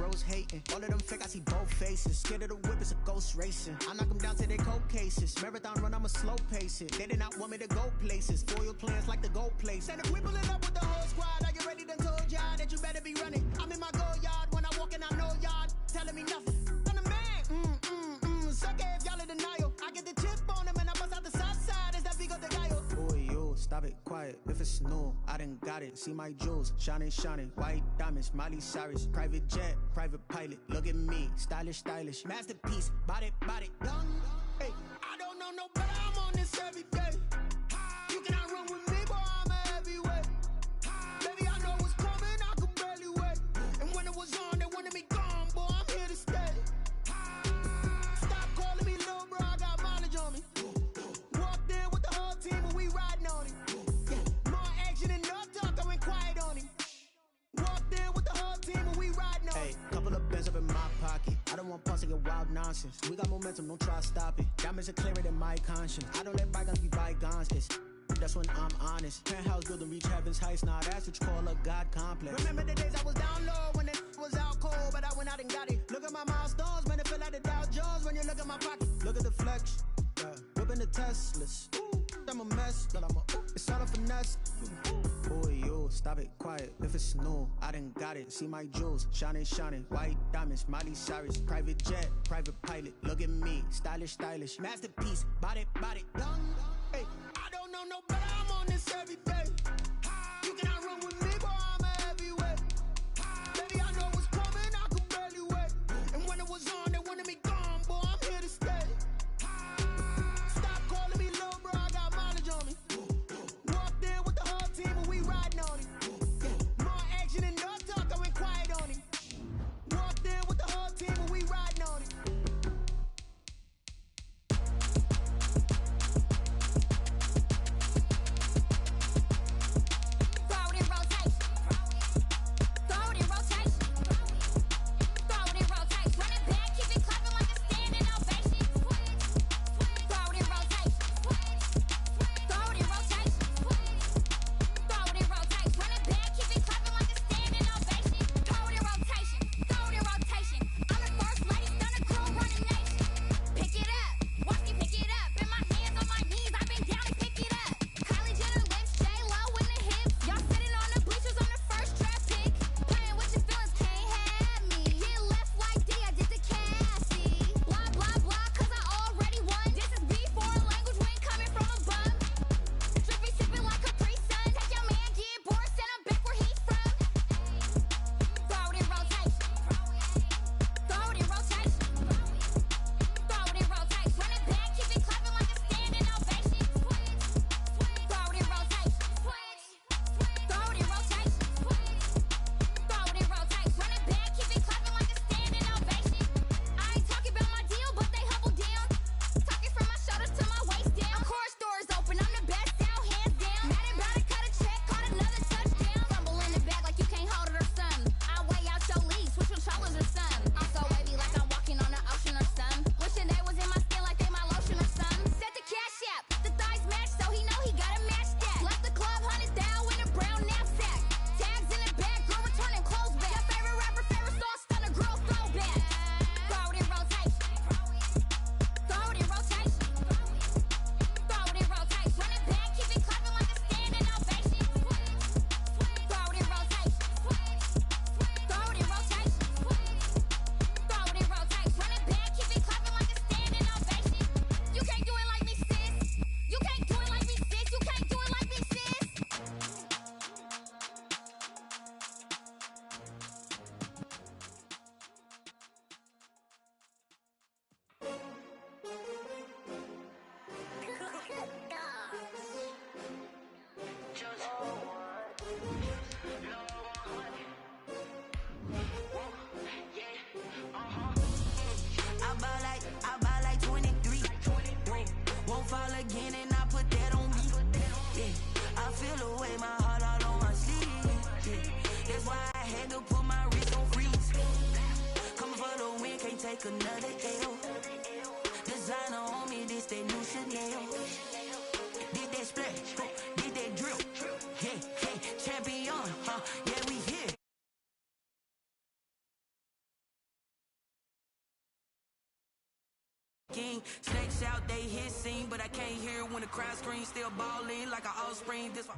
bros hating. All of them fake, I see both faces. Scared of the whip, it's a ghost racing. I knock them down to their cold cases. Marathon run, I'ma slow pace it. They did not want me to go places. Foil plans like the gold place. And if we pulling up with the whole squad, are you ready? Done told y'all that you better be running. I'm in my go yard when I walk in, I know y'all telling me nothing. I'm the man. Suck it if y'all in denial. I get the chip on them and I bust out the south side. Is that Vigo de Gallo? Boy, yo, stop it, quiet. If it's new, I done got it. See my jewels, shining, shining. White diamonds, Miley Cyrus. Private jet, private pilot. Look at me, stylish, stylish. Masterpiece, body, done. Hey, I don't know no better. I'm on this every day. You cannot run with me, boy, I'm a heavyweight. Baby, I know what's coming, I could barely wait. And when it was on, they wanted me gone, boy, I'm here to stay. Stop calling me little bro, I got mileage on me. Walked in with the whole team and we riding on him. More action and no talk, I went quiet on him. Walked in with the whole team and we riding on him. Hey, couple of bands up in my pocket. I don't want pause to get wild nonsense. We got momentum, don't try to stop it. Diamonds are clearer than my conscience. I don't let bygones be bygones, that's when I'm honest. Penthouse building reach heaven's heights. Now that's what you call a God complex. Remember the days I was down low when it was out cold, but I went out and got it. Look at my milestones, man, it feel like the Dow Jones when you look at my pocket. Look at the flex, whipping the Teslas. I'm a mess, but it's all a finesse. Boy, yo, stop it, quiet. If it's new, I done got it. See my jewels, shining, shining. White diamonds, Miley Cyrus. Private jet, private pilot. Look at me, stylish, stylish. Masterpiece, body, done. Hey, I don't know no better. I'm on this every day. You cannot run with me, boy, I'm a heavyweight. Baby, I know what's coming, I could barely wait. And when it was on, they wanted me gone, boy, I'm here to stay. Stop calling me little bro, I got mileage on me. Walked in with the whole team and we riding on him. More action and no talk, I went quiet on him. Walked in with the whole team and we riding on him. take another L. Designer on me, this they new Chanel. Did that splash, did that drip. Yeah, yeah, champion, yeah, we here. Snakes out, they hit scene, but I can't hear when the crowd screams. Still balling like an offspring. This one.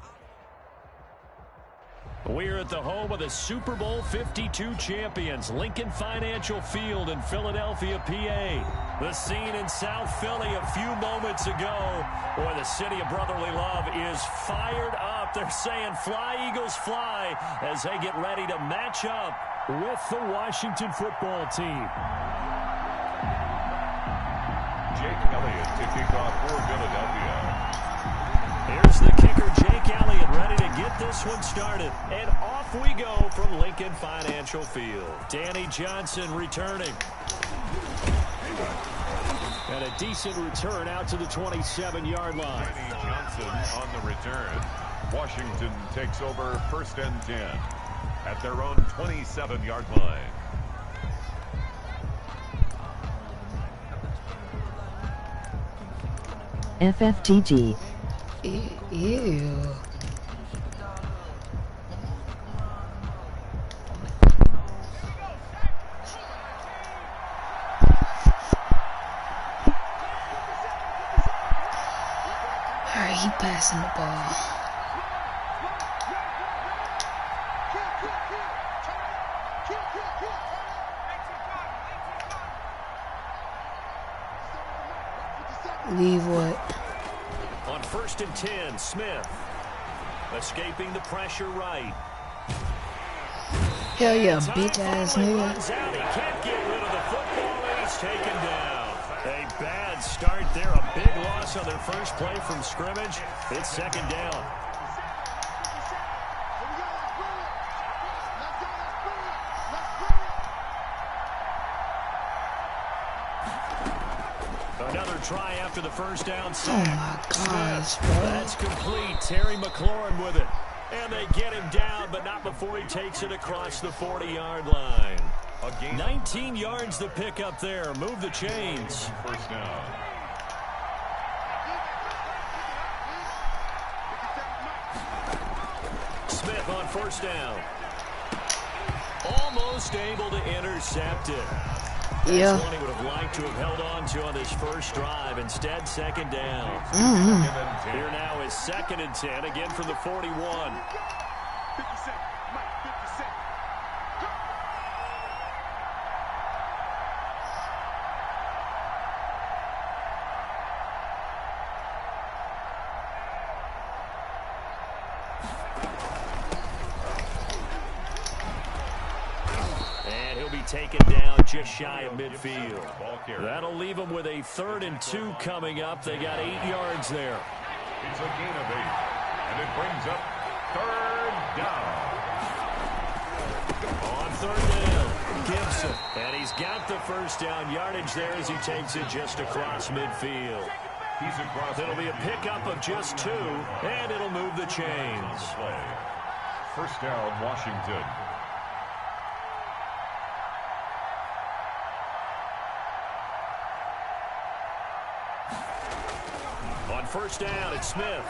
We're at the home of the Super Bowl 52 champions, Lincoln Financial Field in Philadelphia, PA. The scene in South Philly a few moments ago. Boy, the city of brotherly love is fired up. They're saying, "Fly, Eagles, fly," as they get ready to match up with the Washington football team. Jake Elliott to kick off for Philadelphia. Here's the kicker, Jake Elliott, ready to get this one started. And off we go from Lincoln Financial Field. Danny Johnson returning. And a decent return out to the 27-yard line. Danny Johnson on the return. Washington takes over 1st and 10 at their own 27-yard line. FFTG. Ew. Alright, he passing the ball. Leave what? On 1st and 10, Smith. Escaping the pressure right. Hell yeah, bitch ass nigga. He can't get rid of the football, and he's taken down. A bad start there. A big loss on their first play from scrimmage. It's 2nd down. Another try after the first down. Oh my gosh, bro. That's complete. Terry McLaurin with it. And they get him down, but not before he takes it across the 40-yard line. 19 yards to pick up there. Move the chains. 1st down. Smith on 1st down. Almost able to intercept it. Yeah. That's one he would have liked to have held on to on this first drive. Instead, 2nd down. Here now is 2nd and 10, again from the 41. Taken down just shy of midfield. That'll leave them with a 3rd and 2 coming up. They got 8 yards there. It's a gain of 8, and it brings up 3rd down. On 3rd down, Gibson. And he's got the first down yardage there as he takes it just across midfield. He's across. It'll be a pickup of just 2, and it'll move the chains. 1st down, Washington. On 1st down, it's Smith.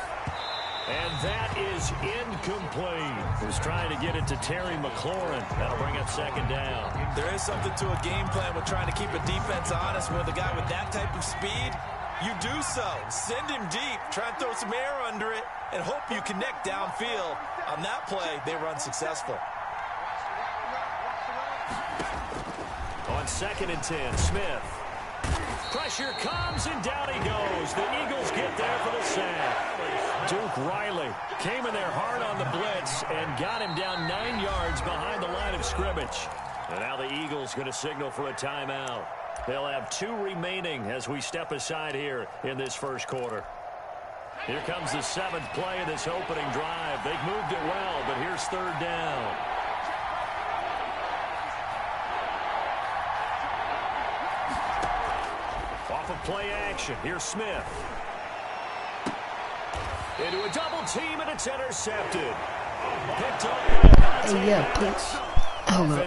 And that is incomplete. He's trying to get it to Terry McLaurin. That'll bring up 2nd down. There is something to a game plan with trying to keep a defense honest. With a guy with that type of speed, you do so. Send him deep. Try and throw some air under it and hope you connect downfield. On that play, they run successful. On 2nd and 10, Smith. Pressure comes, and down he goes. The Eagles get there for the sack. Duke Riley came in there hard on the blitz and got him down 9 yards behind the line of scrimmage. And now the Eagles going to signal for a timeout. They'll have 2 remaining as we step aside here in this first quarter. Here comes the 7th play of this opening drive. They've moved it well, but here's 3rd down. Off of play action, here's Smith. Into a double team, and it's intercepted. Picked up. Hey, yeah, puss. Hold up.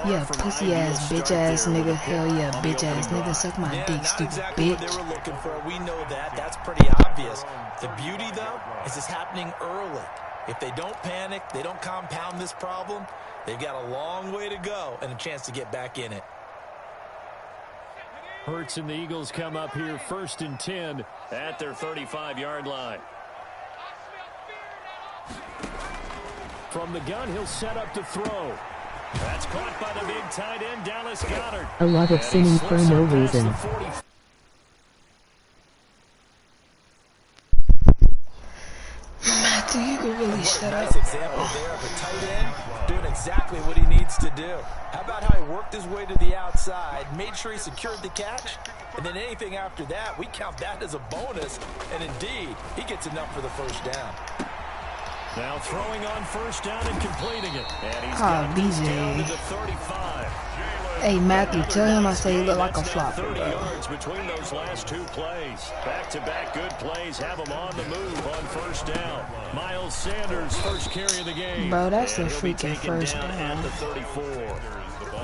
Yeah, pussy ass, bitch ass nigga. Hell yeah, bitch ass nigga. Suck my dick, stupid exactly bitch. What they were looking for. We know that. That's pretty obvious. The beauty, though, is it's happening early. If they don't panic, they don't compound this problem, they've got a long way to go and a chance to get back in it. Hurts and the Eagles come up here 1st and 10 at their 35-yard line. From the gun, he'll set up to throw. That's caught by the big tight end, Dallas Goedert. A lot of sinning for no reason. Matthew, you can really shut up. Nice example there of a tight end doing exactly what he needs to do. How about how he worked his way to the outside, made sure he secured the catch, and then anything after that, we count that as a bonus. And indeed, he gets enough for the first down. Now throwing on 1st down and completing it. And he's got this down to the 35. Hey, Matthew, tell him I say he look like a flop. 30 yards between those last 2 plays. Back-to-back good plays have him on the move on 1st down. Miles Sanders, first carry of the game. Bro, that's a freaking first down. At the 34.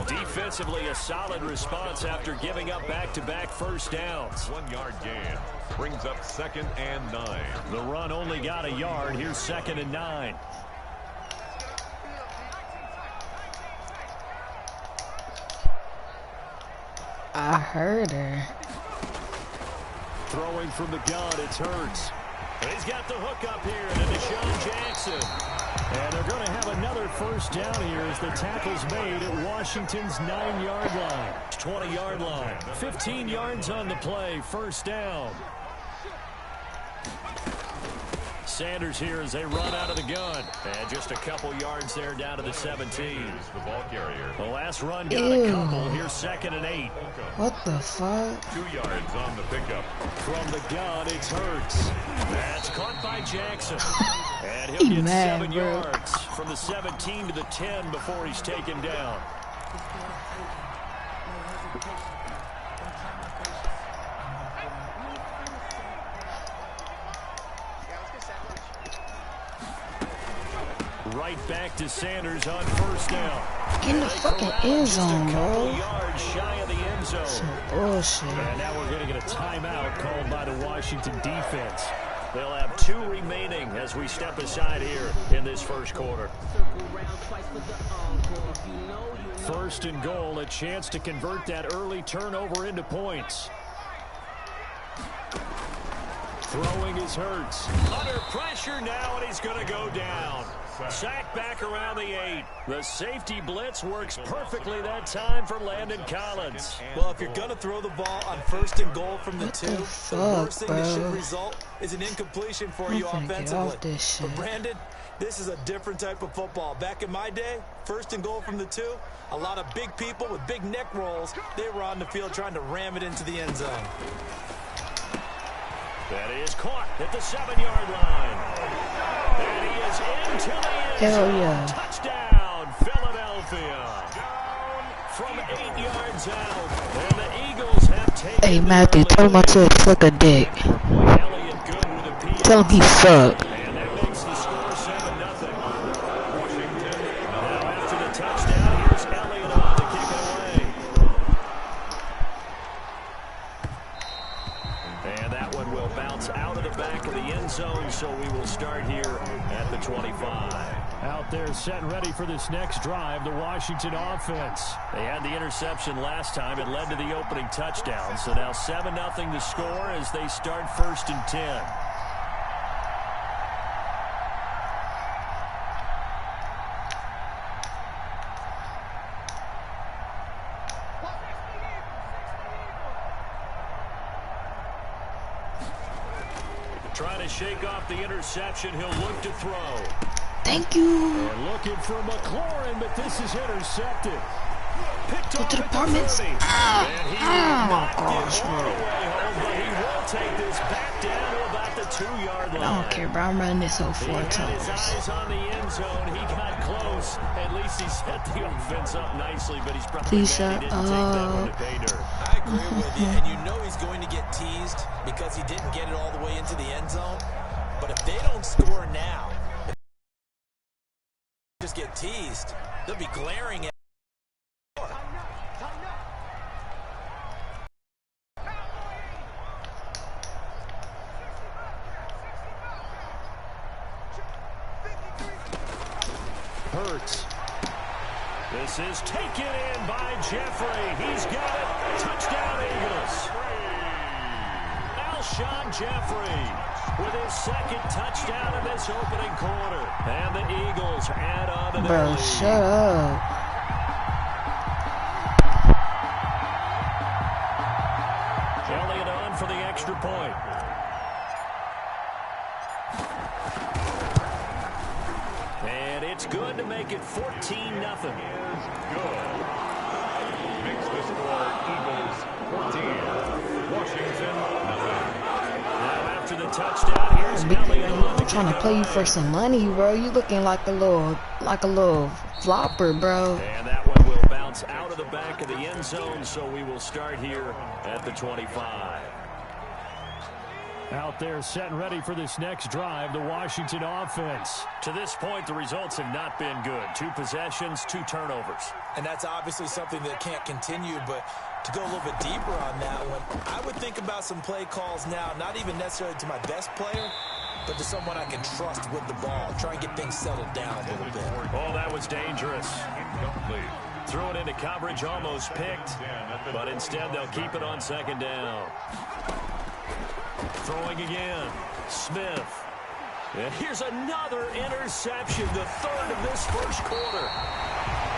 Defensively, a solid response after giving up back-to-back 1st downs. 1-yard gain brings up 2nd and 9. The run only got a yard. Here's 2nd and 9. I heard her. Throwing from the gun, it's Hurts. And he's got the hook up here to Deshaun Jackson. And they're going to have another 1st down here as the tackle's made at Washington's 9-yard line. 20-yard line. 15 yards on the play. 1st down. Sanders here as they run out of the gun. And just a couple yards there down to the 17. The ball carrier. The last run got a couple. Here's 2nd and 8. What the fuck? 2 yards on the pickup. From the gun, it's Hurts. That's caught by Jackson. And he'll get mad, 7 bro. yards from the 17 to the 10 before he's taken down. Right back to Sanders on 1st down. Get in the fucking end zone, bro. Yards shy of the end zone. Some bullshit. And now we're going to get a timeout called by the Washington defense. They'll have 2 remaining as we step aside here in this 1st quarter. 1st and goal, a chance to convert that early turnover into points. Throwing his Hurts. Under pressure now, and he's going to go down. Sack back around the 8. The safety blitz works perfectly that time for Landon Collins. Well, if you're going to throw the ball on 1st and goal from the 2, the worst thing that should bro? result is an incompletion for I'm you finna get offensively. off this shit. But Brandon, this is a different type of football. Back in my day, 1st and goal from the 2, a lot of big people with big neck rolls, they were on the field trying to ram it into the end zone. That is caught at the 7-yard line. And he is into the end zone. Hell yeah. Touchdown, Philadelphia. From 8 yards out. And the Eagles have taken. Hey, Matthew, tell him I said suck a dick. Elliott good with a PAT. Tell him he sucked. And that makes the score 7-0. Now after the touchdown, here's Elliott on to kick it away. And that one will bounce out of the back of the end zone, so we will start here at the 25. Out there set and ready for this next drive, the Washington offense. They had the interception last time. It led to the opening touchdown. So now 7-0 to score as they start 1st and 10. Trying to shake off the interception. He'll look to throw. Thank you. And looking for McLaurin, but this is intercepted. Picked Go off to the at apartments. 30. And he Oh, will not gosh, get all the bro. way home, but he will take this back down to about the 2-yard line. I don't care, bro. I'm running this whole He 4 had his times. eyes on the end zone. He got close. At least he set the offense up nicely, but he's probably Please mad he shut didn't take that one to up. pay dirt. I agree with you, and you know he's going to get teased because he didn't get it all the way into the end zone. But if they don't score now, if they just get teased, they'll be glaring at. Hurts. This is taken in by Jeffrey. He's got it. Touchdown, Eagles. Alshon Jeffrey with his second touchdown in this opening quarter. And the Eagles add on to their lead. Bro, shut up. Elliott on for the extra point. And it's good to make it 14-0. Good. Makes the score Eagles 14. Washington nothing. Now after the touchdown, here's Elliott on. I'm trying to play you for some money, bro. You looking like a little flopper, bro. And that one will bounce out of the back of the end zone, so we will start here at the 25. Out there set and ready for this next drive, the Washington offense. To this point, the results have not been good. 2 possessions, 2 turnovers. And that's obviously something that can't continue, but to go a little bit deeper on that one, I would think about some play calls now, not even necessarily to my best player, but to someone I can trust with the ball. Try and get things settled down a little bit. Oh, that was dangerous. Incomplete. Threw it into coverage, almost picked, but instead they'll keep it on second down. Throwing again, Smith. And here's another interception, the third of this first quarter.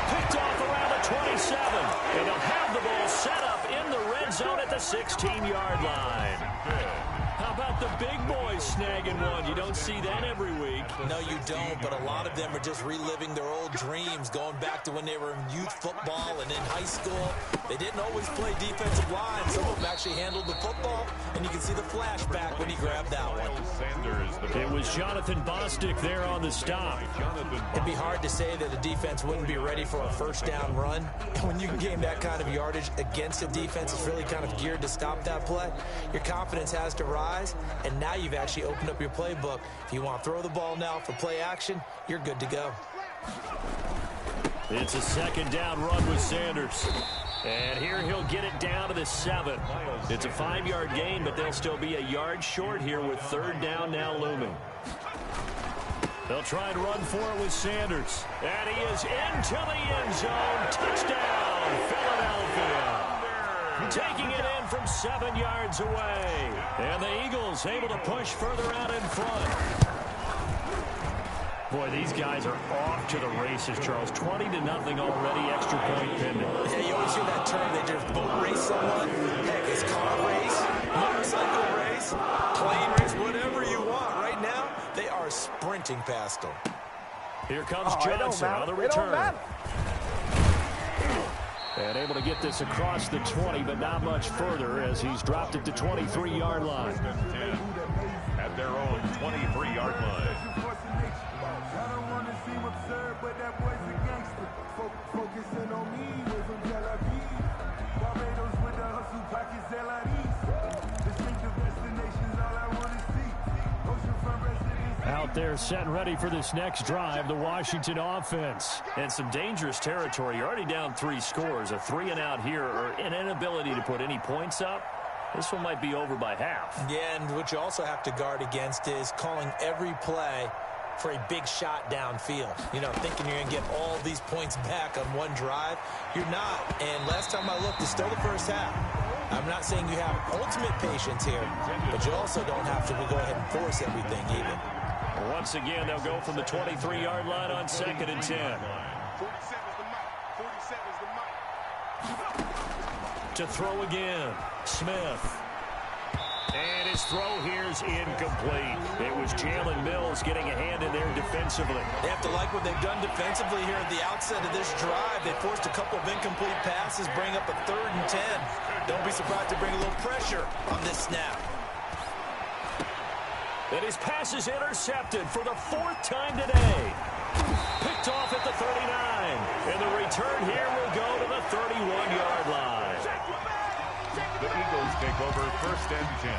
Picked off around the 27, and they'll have the ball set up in the red zone at the 16-yard line. How about the big boys snagging one? You don't see that every week. No, you don't, but a lot of them are just reliving their old dreams, going back to when they were in youth football and in high school. They didn't always play defensive line. Some of them actually handled the football, and you can see the flashback when he grabbed that one. It was Jonathan Bostic there on the stop. It'd be hard to say that a defense wouldn't be ready for a first down run. When you can gain that kind of yardage against a defense that's really kind of geared to stop that play, your confidence has to rise, and now you've actually opened up your playbook. If you want to throw the ball now for play action, you're good to go. It's a second down run with Sanders. And here he'll get it down to the 7. It's a 5-yard gain, but they'll still be a yard short here with third down now looming. They'll try and run for it with Sanders. And he is into the end zone. Touchdown, Philadelphia. Taking it in from 7 yards away. And the Eagles able to push further out in front. Boy, these guys are off to the races, Charles. 20-0 already, extra point pending. Yeah, you always hear that term, they just boat race someone. Heck, it's car race, motorcycle race, plane race, whatever you want. Right now, they are sprinting past them. Here comes Johnson on the return. And able to get this across the 20, but not much further as he's dropped it to 23-yard line. At their own 23-yard line. But that boy's a gangster. Focusing on me with some Tel Aviv. Barbados with the hustle pockets, LIDs. Distinctive destinations, all I want to see. Oceanfront residents. Out there set and ready for this next drive, the Washington offense. And some dangerous territory. You're already down 3 scores. A 3-and-out here, or an inability to put any points up. This one might be over by half. Yeah, and what you also have to guard against is calling every play for a big shot downfield. You know, thinking you're going to get all these points back on one drive. You're not. And last time I looked, it's still the first half. I'm not saying you have ultimate patience here, but you also don't have to go ahead and force everything either. Once again, they'll go from the 23-yard line on 2nd and 10. To throw again, Smith. And his throw here is incomplete. It was Jalen Mills getting a hand in there defensively. They have to like what they've done defensively here at the outset of this drive. They forced a couple of incomplete passes, bring up a 3rd and 10. Don't be surprised to bring a little pressure on this snap. And his pass is intercepted for the 4th time today. Picked off at the 39. And the return here will go to the 31-yard line. The Eagles take over 1st and 10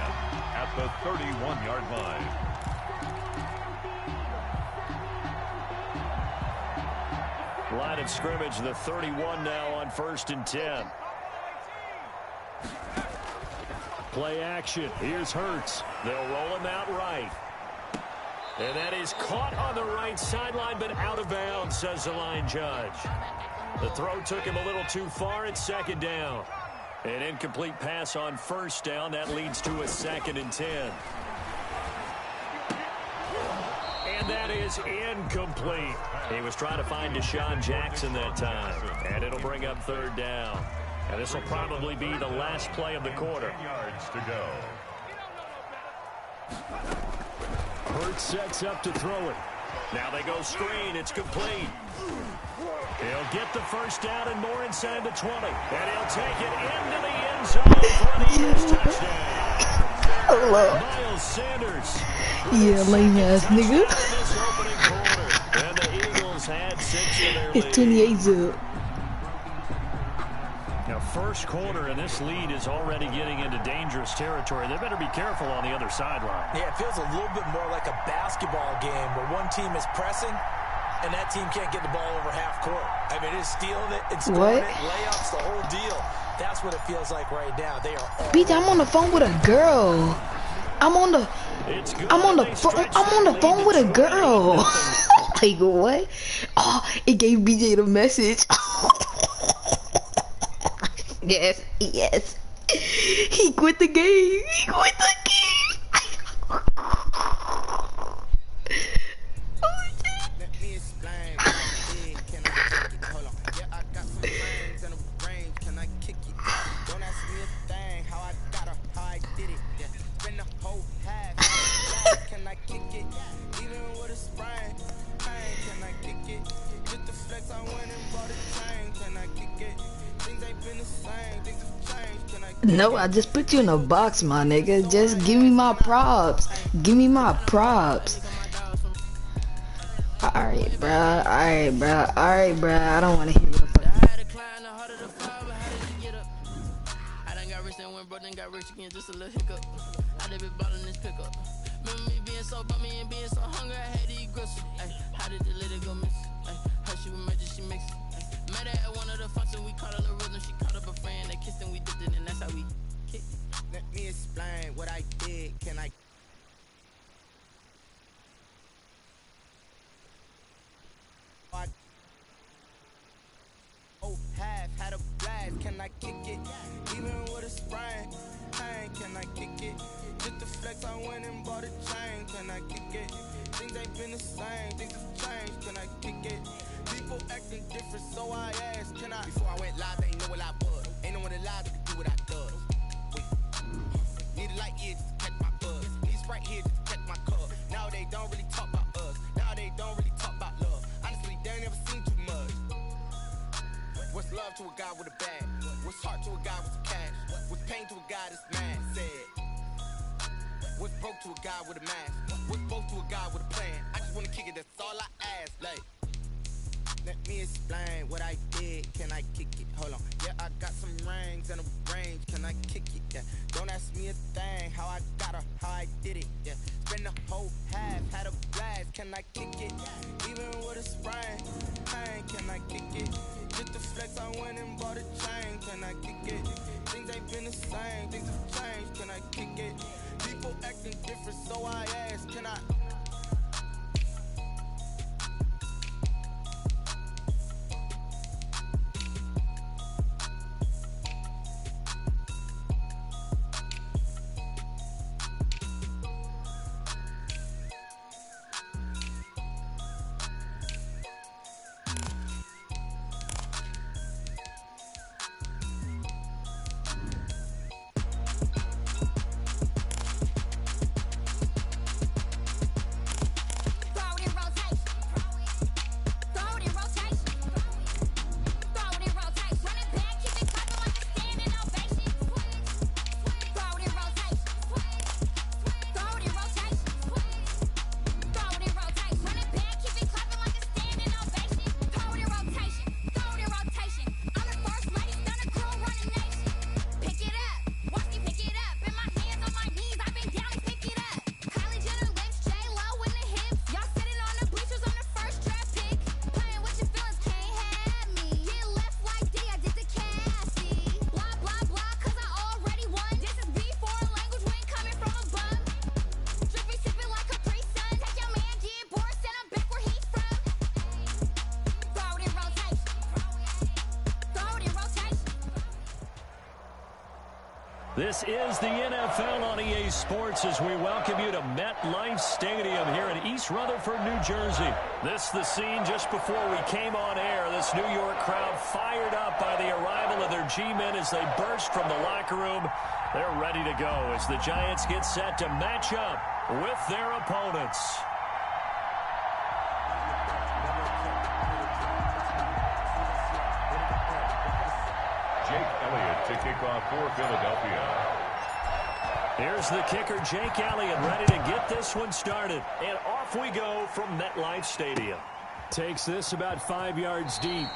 at the 31-yard line. Line of scrimmage, the 31 now on 1st and 10. Play action. Here's Hurts. They'll roll him out right. And that is caught on the right sideline, but out of bounds, says the line judge. The throw took him a little too far at second down. An incomplete pass on first down. That leads to a 2nd and 10. And that is incomplete. He was trying to find Deshaun Jackson that time. And it'll bring up 3rd down. And this will probably be the last play of the quarter. 10 yards to go. Hurts sets up to throw it. Now they go screen. It's complete. He'll get the first down and more inside the 20. And he'll take it into the end zone for an Eagles touchdown. Miles Sanders. Yeah, lame ass nigga. And the Eagles had 6 in their lead. It's 28-0. Now, first quarter, and this lead is already getting into dangerous territory. They better be careful on the other sideline. Yeah, it feels a little bit more like a basketball game where one team is pressing and that team can't get the ball over half court. I mean, it's stealing it, it's scoring it, layups, the whole deal. That's what it feels like right now. They are all Bitch, I'm on the phone with a girl. I'm on the phone with a girl. Like, what? Oh, it gave BJ the message. Yes. He quit the game. Let me explain what I did. Can I kick it? Hold on. Yeah, I got some brains and a range. Can I kick it? Don't ask me a thing. How I got her, how I did it. Yeah. Spend the whole half. Can I kick it? Even with a sprain. Can I kick it? Just the flex, I went and bought a chain. Can I kick it? Things ain't been the same. Things have changed. Can I kick it? No, I just put you in a box, my nigga. Just give me my props. Give me my props. Alright, bruh. I don't want to hear your fucking. I had a climb the harder to fall, but how did you get up? I done got rich and went broke, then got rich again, just a little hiccup. I done been ballin' this pickup. Remember me being so bummy and being so hungry, I had to eat gristle. Ay, how did the little go miss? Ay, her she was murder, she mixed. Met her at one of the functions, we caught her the rhythm, she caught up a friend, they kissed and we dipped it, and that's how we kicked it. Let me explain what I did. Can I? Oh, half had a blast. Can I kick it? Even with a sprain. Hey, can I kick it? Just the flex, I went and bought a chain. Can I kick it? Things ain't been the same. Things have changed. Can I kick it? People acting different, so I asked, can I? Before I went live, they ain't know what I was. Ain't no one alive that could do what I does. Need a light here just to catch my buzz. Need Sprite here just to catch my cup. Now they don't really talk about us. Now they don't really talk about love. Honestly, they ain't never seen too much. What's love to a guy with a bag? What's heart to a guy with some cash? What's pain to a guy that's mad? Said. What's broke to a guy with a mask? What's broke to a guy with a plan? I just wanna kick it, that's all I ask. Like, let me explain what I did. Can I kick it? Hold on. Yeah, I got some rings and a range. Can I kick it? Yeah. Don't ask me a thing. How I got her, how I did it. Yeah. Spend the whole half, had a blast. Can I kick it? Even with a sprain. Hey, can I kick it? Just the flex, I went and bought a chain. Can I kick it? Things ain't been the same. Things have changed. Can I kick it? People acting different, so I asked, can I? This is the NFL on EA Sports as we welcome you to MetLife Stadium here in East Rutherford, New Jersey. This is the scene just before we came on air. This New York crowd fired up by the arrival of their G-men as they burst from the locker room. They're ready to go as the Giants get set to match up with their opponents. To kick off for Philadelphia. Here's the kicker, Jake Elliott, ready to get this one started. And off we go from MetLife Stadium. Takes this about 5 yards deep.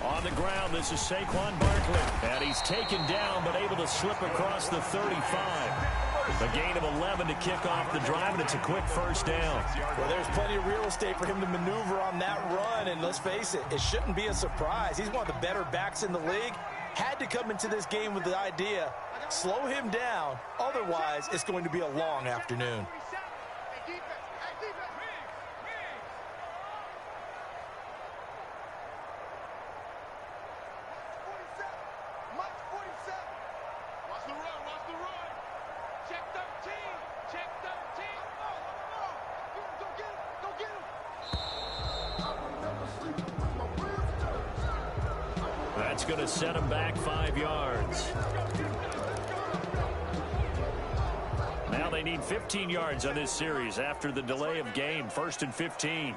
On the ground, this is Saquon Barkley. And he's taken down, but able to slip across the 35. A gain of 11 to kick off the drive, and it's a quick first down. Well, there's plenty of real estate for him to maneuver on that run, and let's face it, it shouldn't be a surprise. He's one of the better backs in the league. Had to come into this game with the idea, slow him down, otherwise it's going to be a long afternoon. That's going to set him back 5 yards. Now they need 15 yards on this series after the delay of game. 1st and 15.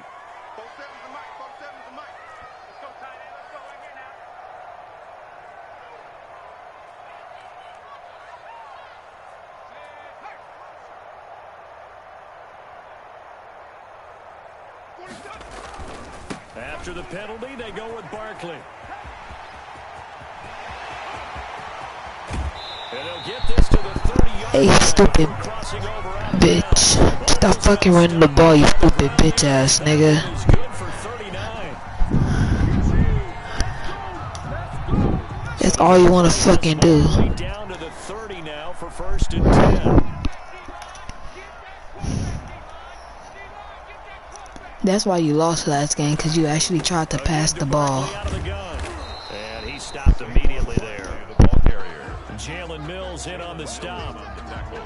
After the penalty, they go with Barkley. Hey, stupid bitch. Stop fucking running the ball, you stupid bitch ass nigga. That's all you want to fucking do. Down to the 30 now for 1st and 10. That's why you lost last game, because you actually tried to pass the ball. And he stopped immediately there. Jalen Mills in on the stop.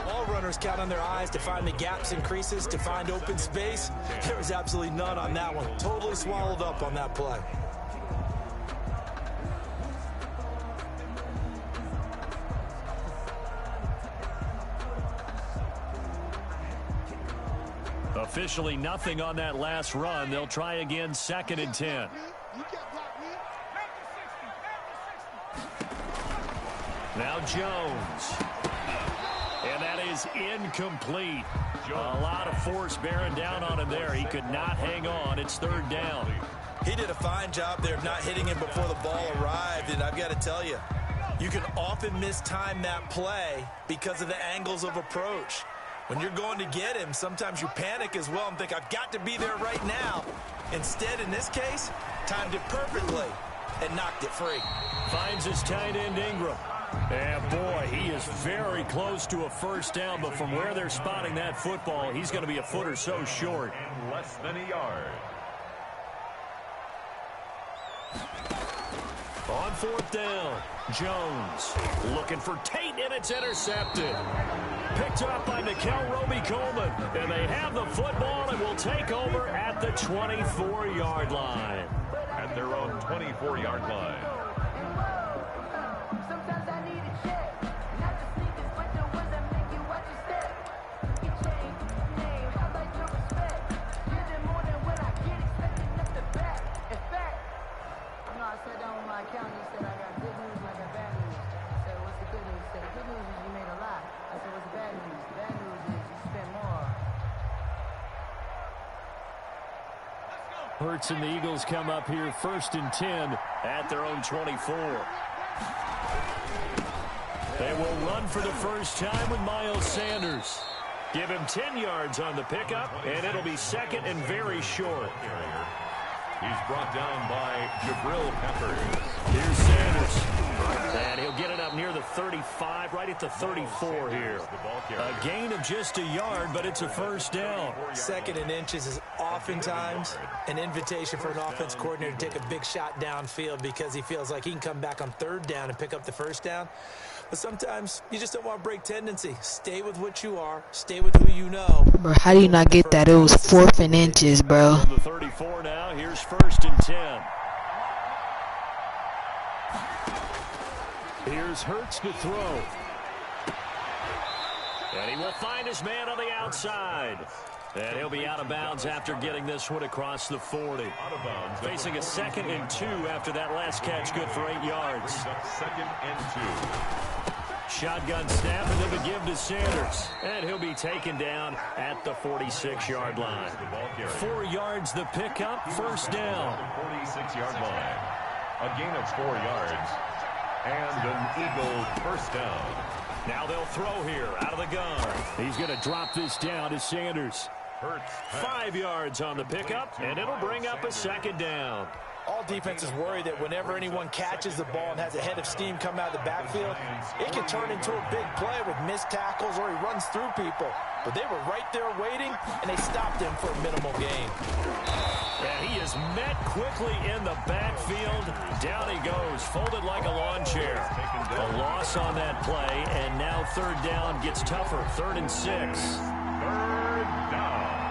All runners count on their eyes to find the gaps and creases, to find open space. There was absolutely none on that one. Totally swallowed up on that play. Officially nothing on that last run. They'll try again 2nd and 10. Now Jones. And that is incomplete. A lot of force bearing down on him there. He could not hang on. It's 3rd down. He did a fine job there of not hitting him before the ball arrived. And I've got to tell you, you can often mistime that play because of the angles of approach. When you're going to get him, sometimes you panic as well and think, I've got to be there right now. Instead, in this case, timed it perfectly and knocked it free. Finds his tight end Ingram. And boy, he is very close to a 1st down, but from where they're spotting that football, he's going to be a foot or so short. Less than a yard. On 4th down, Jones looking for Tate, and it's intercepted. Picked up by Nickel Roby-Coleman, and they have the football and will take over at the 24-yard line. At their own 24-yard line. my accountant, he said I got good news and I got bad news. I said, what's the good news? He said, the good news is you made a lot. I said, what's the bad news? The bad news is you spent more. Hurts and the Eagles come up here 1st and 10 at their own 24. They will run for the first time with Miles Sanders. Give him 10 yards on the pickup, and it'll be 2nd and very short. He's brought down by Jabril Peppers. Here's Sanders. And he'll get it up near the 35, right at the 34 here. A gain of just a yard, but it's a first down. 2nd and inches is oftentimes an invitation for an offense coordinator to take a big shot downfield because he feels like he can come back on 3rd down and pick up the first down. But sometimes you just don't want to break tendency. Stay with what you are. Stay with who you know. Bro, how do you not get that? It was 4th and inches, bro. From the 34 now, here's 1st and 10. Here's Hurts to throw. And he will find his man on the outside. And he'll be out of bounds after getting this one across the 40. Facing a 2nd and 2 after that last catch, good for 8 yards. 2nd and 2. Shotgun snap, and they'll give to Sanders. And he'll be taken down at the 46-yard line. 4 yards the pickup, first down. 46-yard line. A gain of 4 yards. And an Eagle first down. Now they'll throw here out of the gun. He's going to drop this down to Sanders. 5 yards on the pickup, and it'll bring up a 2nd down. All defenses worry that whenever anyone catches the ball and has a head of steam come out of the backfield, it can turn into a big play with missed tackles or he runs through people. But they were right there waiting, and they stopped him for a minimal gain. And he is met quickly in the backfield. Down he goes, folded like a lawn chair. A loss on that play, and now 3rd down gets tougher. 3rd and 6. 3rd down.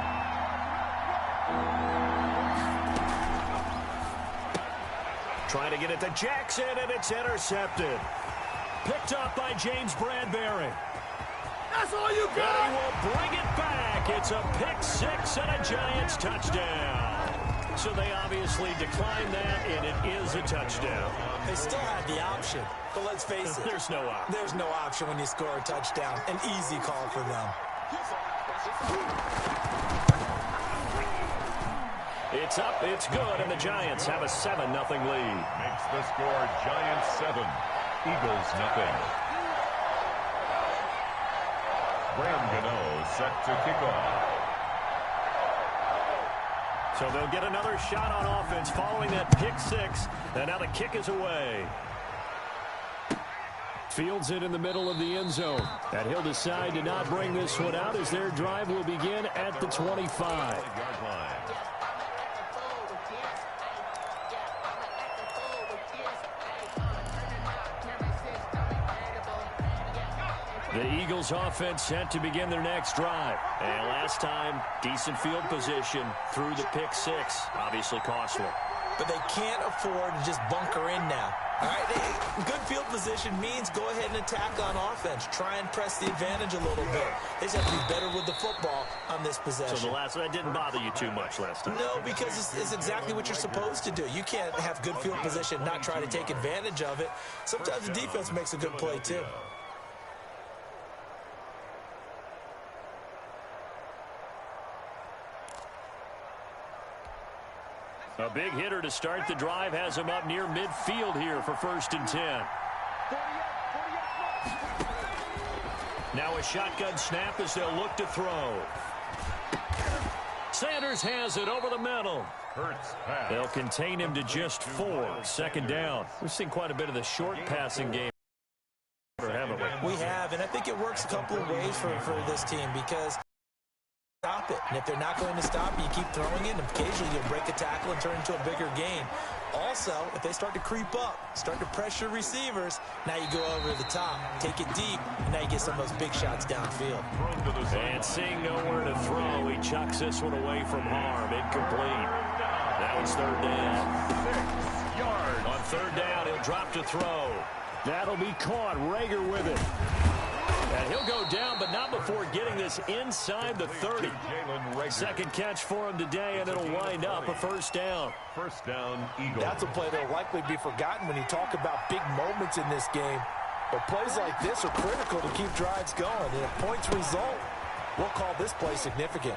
Trying to get it to Jackson, and it's intercepted. Picked up by James Bradbury. That's all you got. And he will bring it back. It's a pick 6 and a Giants touchdown. So they obviously declined that, and it is a touchdown. They still had the option, but let's face it. There's no option. There's no option when you score a touchdown. An easy call for them. It's up, it's good, and the Giants have a 7-0 lead. Makes the score Giants 7, Eagles nothing. Graham Gano set to kick off. So they'll get another shot on offense following that pick 6, and now the kick is away. Fields it in the middle of the end zone. And he'll decide to not bring this one out as their drive will begin at the 25. The Eagles offense set to begin their next drive. And last time, decent field position through the pick 6. Obviously costly. But they can't afford to just bunker in now. All right, good field position means go ahead and attack on offense. Try and press the advantage a little bit. They just have to be better with the football on this possession. So that didn't bother you too much last time? No, because it's exactly what you're supposed to do. You can't have good field position, not try to take advantage of it. Sometimes the defense makes a good play, too. A big hitter to start the drive has him up near midfield here for 1st and 10. Now a shotgun snap as they'll look to throw. Sanders has it over the middle. They'll contain him to just 4. 2nd down. We've seen quite a bit of the short passing game, haven't we? We have, and I think it works a couple of ways for this team because stop it. And if they're not going to stop it, you keep throwing it, and occasionally you'll break a tackle and turn into a bigger gain. Also, if they start to creep up, start to pressure receivers, now you go over the top, take it deep, and now you get some of those big shots downfield. And seeing nowhere to throw, he chucks this one away from harm. Incomplete. Now it's 3rd down. 6 yards. On 3rd down, he'll drop to throw. That'll be caught. Rager with it. And he'll go down, but not before getting this inside the 30. Second catch for him today, and it'll wind up a first down. First down, Eagles. That's a play that will likely be forgotten when you talk about big moments in this game. But plays like this are critical to keep drives going. And if points result, we'll call this play significant.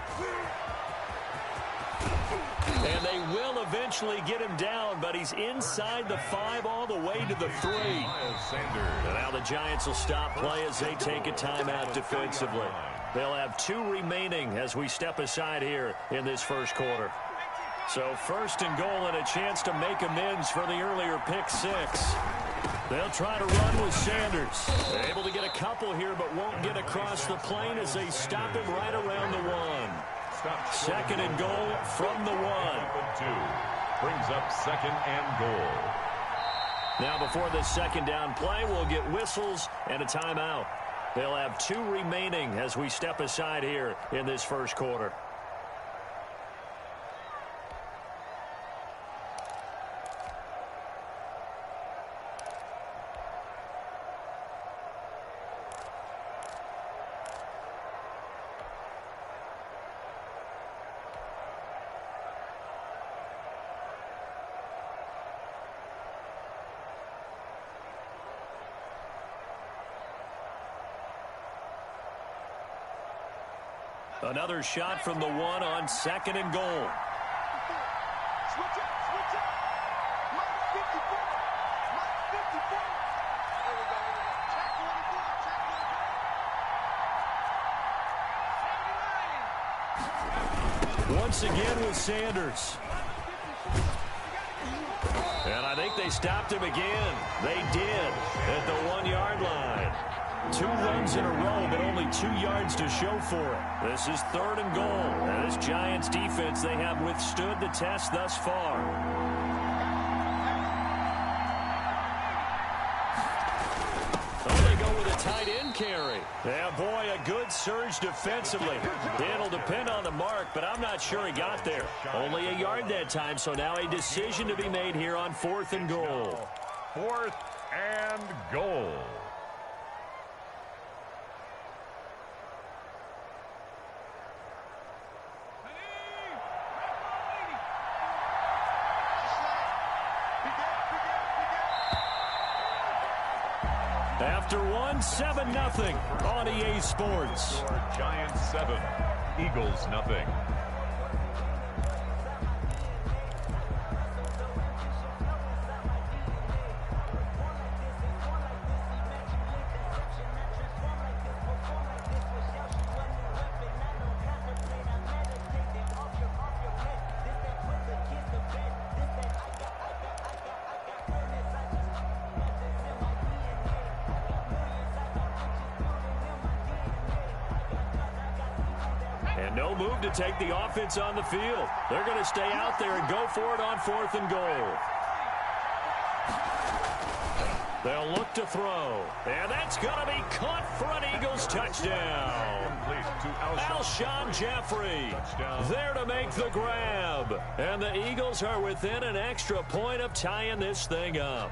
And they will eventually get him down, but he's inside the 5 all the way to the 3. And now the Giants will stop play as they take a timeout defensively. They'll have 2 remaining as we step aside here in this first quarter. So first and goal and a chance to make amends for the earlier pick 6. They'll try to run with Sanders. They're able to get a couple here, but won't get across the plane as they stop him right around the 1. Second and goal from the 1. Brings up second and goal. Now before this second down play, we'll get whistles and a timeout. They'll have 2 remaining as we step aside here in this first quarter. Another shot from the 1 on second and goal. Switch up, switch up. Mike 54. Mike 54. Here we go, here we go. Check 44, check 44. Once again with Sanders. And I think they stopped him again. They did at the 1-yard line. 2 runs in a row, but only 2 yards to show for it. This is third and goal. And this Giants defense, they have withstood the test thus far. Oh, they go with a tight end carry. Yeah, boy, a good surge defensively. It'll depend on the mark, but I'm not sure he got there. Only a yard that time, so now a decision to be made here on 4th and goal. 4th and goal. After 7-0 on EA Sports. Giants 7, Eagles nothing. No move to take the offense on the field. They're going to stay out there and go for it on 4th and goal. They'll look to throw. And that's going to be caught for an Eagles touchdown. Alshon Jeffrey there to make the grab. And the Eagles are within an extra point of tying this thing up.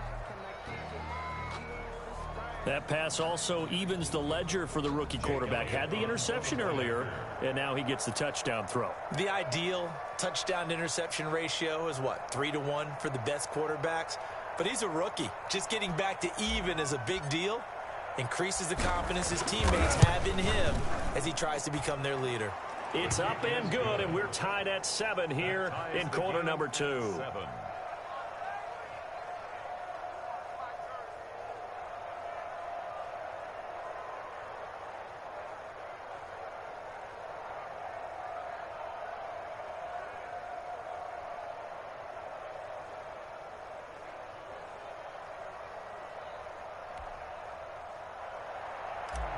That pass also evens the ledger for the rookie quarterback. Had the interception earlier, and now he gets the touchdown throw. The ideal touchdown-interception ratio is, what, 3-to-1 for the best quarterbacks? But he's a rookie. Just getting back to even is a big deal. Increases the confidence his teammates have in him as he tries to become their leader. It's up and good, and we're tied at 7 here in quarter number 2.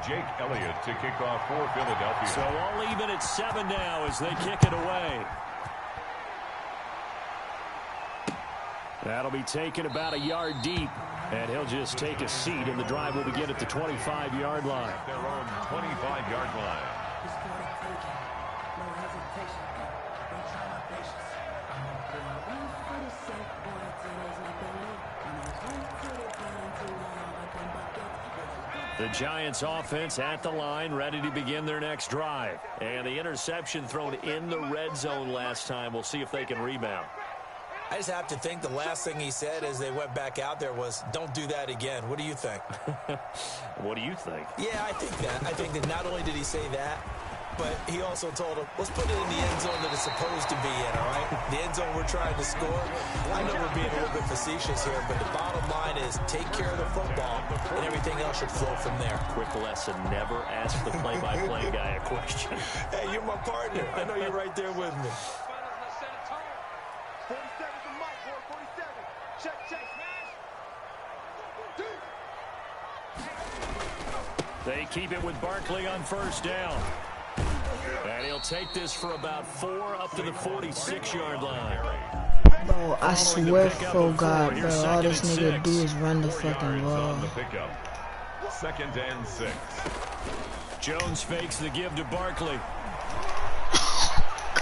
Jake Elliott to kick off for Philadelphia. So all even at 7 now as they kick it away. That'll be taken about a yard deep, and he'll just take a seat, and the drive will begin at the 25-yard line. Their own 25-yard line. The Giants offense at the line, ready to begin their next drive. And the interception thrown in the red zone last time. We'll see if they can rebound. I just have to think the last thing he said as they went back out there was, don't do that again. What do you think? What do you think? Yeah, I think that. I think that not only did he say that, but he also told him, let's put it in the end zone that it's supposed to be in, all right? The end zone we're trying to score. I know we're being a little bit facetious here, but the bottom line is take care of the football, and everything else should flow from there. Quick lesson, never ask the play-by-play guy a question. Hey, you're my partner. I know you're right there with me. They keep it with Barkley on first down. And he'll take this for about 4 up to the 46-yard line. Bro, I swear for God, bro, all this nigga do is run the fucking ball. Second and 6. Jones fakes the give to Barkley.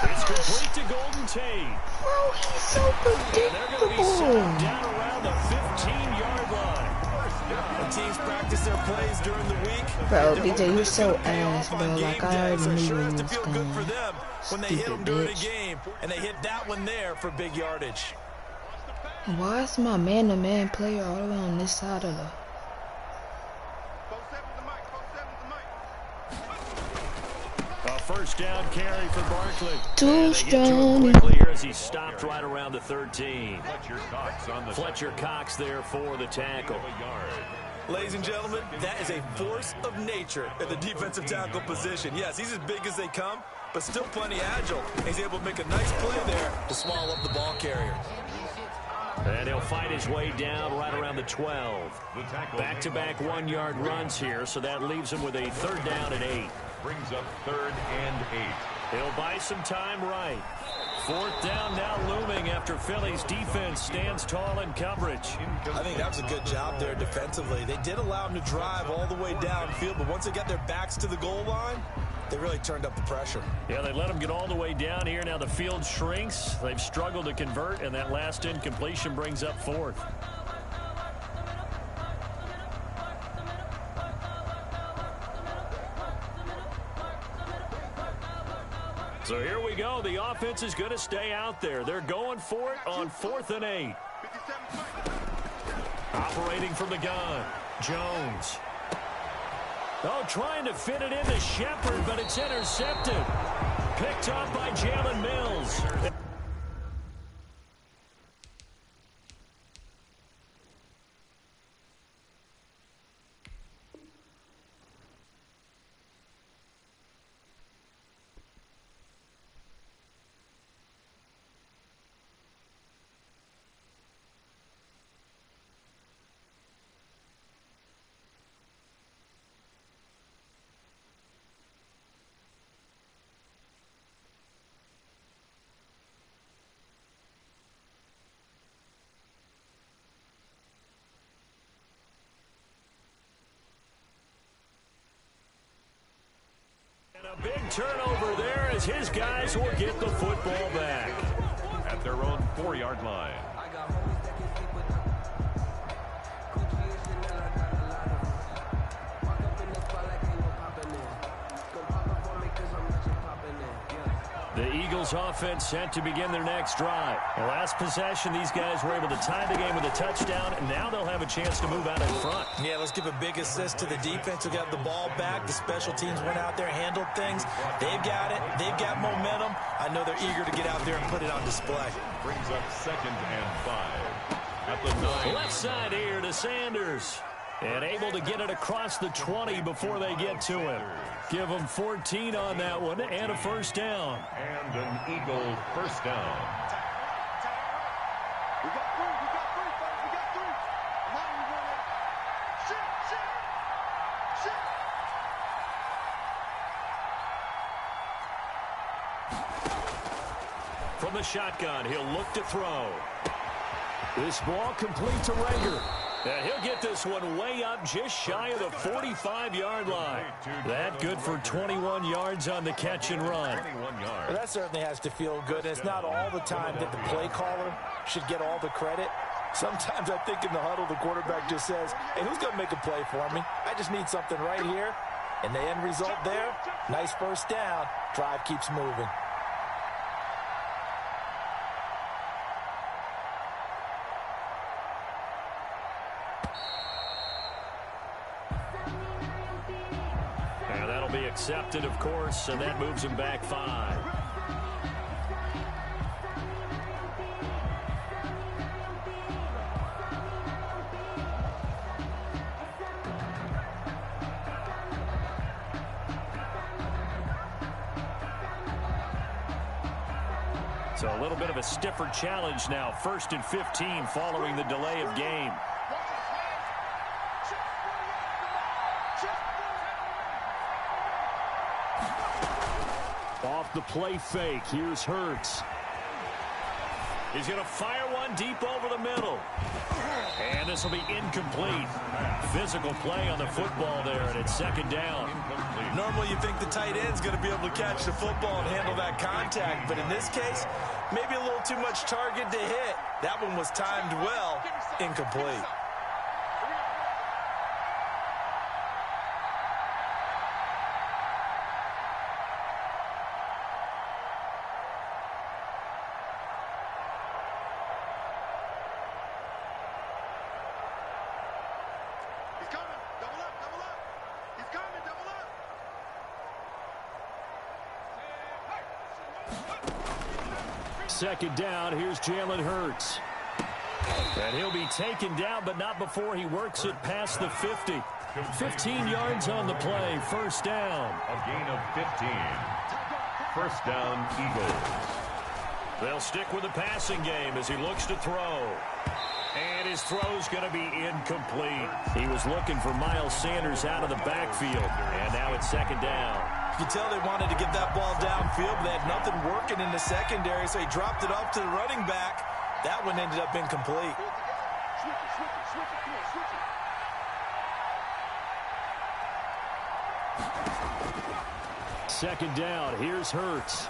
It's complete to Golden Tate. Bro, he's so predictable. They're going to be set down around the 15-yard line. When teams practice their plays during the week, bro, BJ, you're so ass, bro. Like, I already knew sure what to was feel good for going. them when they hit them during a game, and they hit that one there for big yardage. Why is my man-to-man player all the way on this side of the... A first down carry for Barkley. Too strong. Quickly here as he stopped right around the 13. Fletcher Cox there for the tackle. Ladies and gentlemen, that is a force of nature at the defensive tackle position. Yes, he's as big as they come, but still plenty agile. He's able to make a nice play there to swallow up the ball carrier. And he'll fight his way down right around the 12. Back-to-back 1-yard runs here, so that leaves him with a third down and 8. Brings up 3rd and 8. He'll buy some time right. 4th down now looming after Philly's defense stands tall in coverage. I think that was a good job there defensively. They did allow him to drive all the way downfield, but once they got their backs to the goal line, they really turned up the pressure. Yeah, they let them get all the way down here. Now the field shrinks. They've struggled to convert, and that last incompletion brings up 4th. So here we go. The offense is going to stay out there. They're going for it on 4th and 8. Operating from the gun, Jones. Oh, trying to fit it into Shepard, but it's intercepted. Picked up by Jalen Mills. A big turnover there as his guys will get the football back. At their own 4-yard line. The Eagles offense set to begin their next drive. The last possession, these guys were able to tie the game with a touchdown, and now they'll have a chance to move out in front. Yeah, let's give a big assist to the defense who got the ball back. The special teams went out there, handled things. They've got it. They've got momentum. I know they're eager to get out there and put it on display. Brings up 2nd and 5. At the 9. Left side here to Sanders. And able to get it across the 20 before they get to him. Give them 14 on that one and a first down. And an Eagle first down. We got 3, fellas, we got 3. Now we run it. Shit. From the shotgun, he'll look to throw. This ball complete to Rager. And he'll get this one way up just shy of the 45-yard line. That good for 21 yards on the catch and run. Well, that certainly has to feel good. It's not all the time that the play caller should get all the credit. Sometimes I think in the huddle, the quarterback just says, hey, who's going to make a play for me? I just need something right here. And the end result there, nice first down. Drive keeps moving. And that'll be accepted, of course, and that moves him back 5. So a little bit of a stiffer challenge now. 1st and 15 following the delay of game. Off the play fake. Here's Hurts. He's going to fire one deep over the middle. And this will be incomplete. Physical play on the football there, and it's 2nd down. Normally you think the tight end's going to be able to catch the football and handle that contact, but in this case, maybe a little too much target to hit. That one was timed well, incomplete. Second down, here's Jalen Hurts. And he'll be taken down, but not before he works it past the 50. 15 yards on the play, 1st down. A gain of 15. 1st down, Eagles. They'll stick with the passing game as he looks to throw. And his throw's going to be incomplete. He was looking for Miles Sanders out of the backfield. And now it's 2nd down. You can tell they wanted to get that ball downfield, but they had nothing working in the secondary, so he dropped it off to the running back. That one ended up incomplete. Second down, here's Hurts.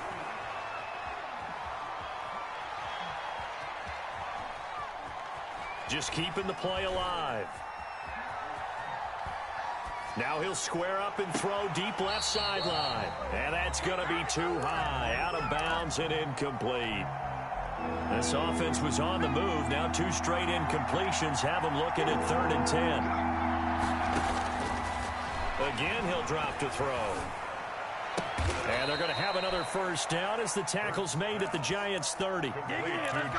Just keeping the play alive. Now he'll square up and throw deep left sideline. And that's going to be too high. Out of bounds and incomplete. This offense was on the move. Now 2 straight incompletions have him looking at 3rd and 10. Again, he'll drop to throw. And they're going to have another 1st down as the tackle's made at the Giants' 30.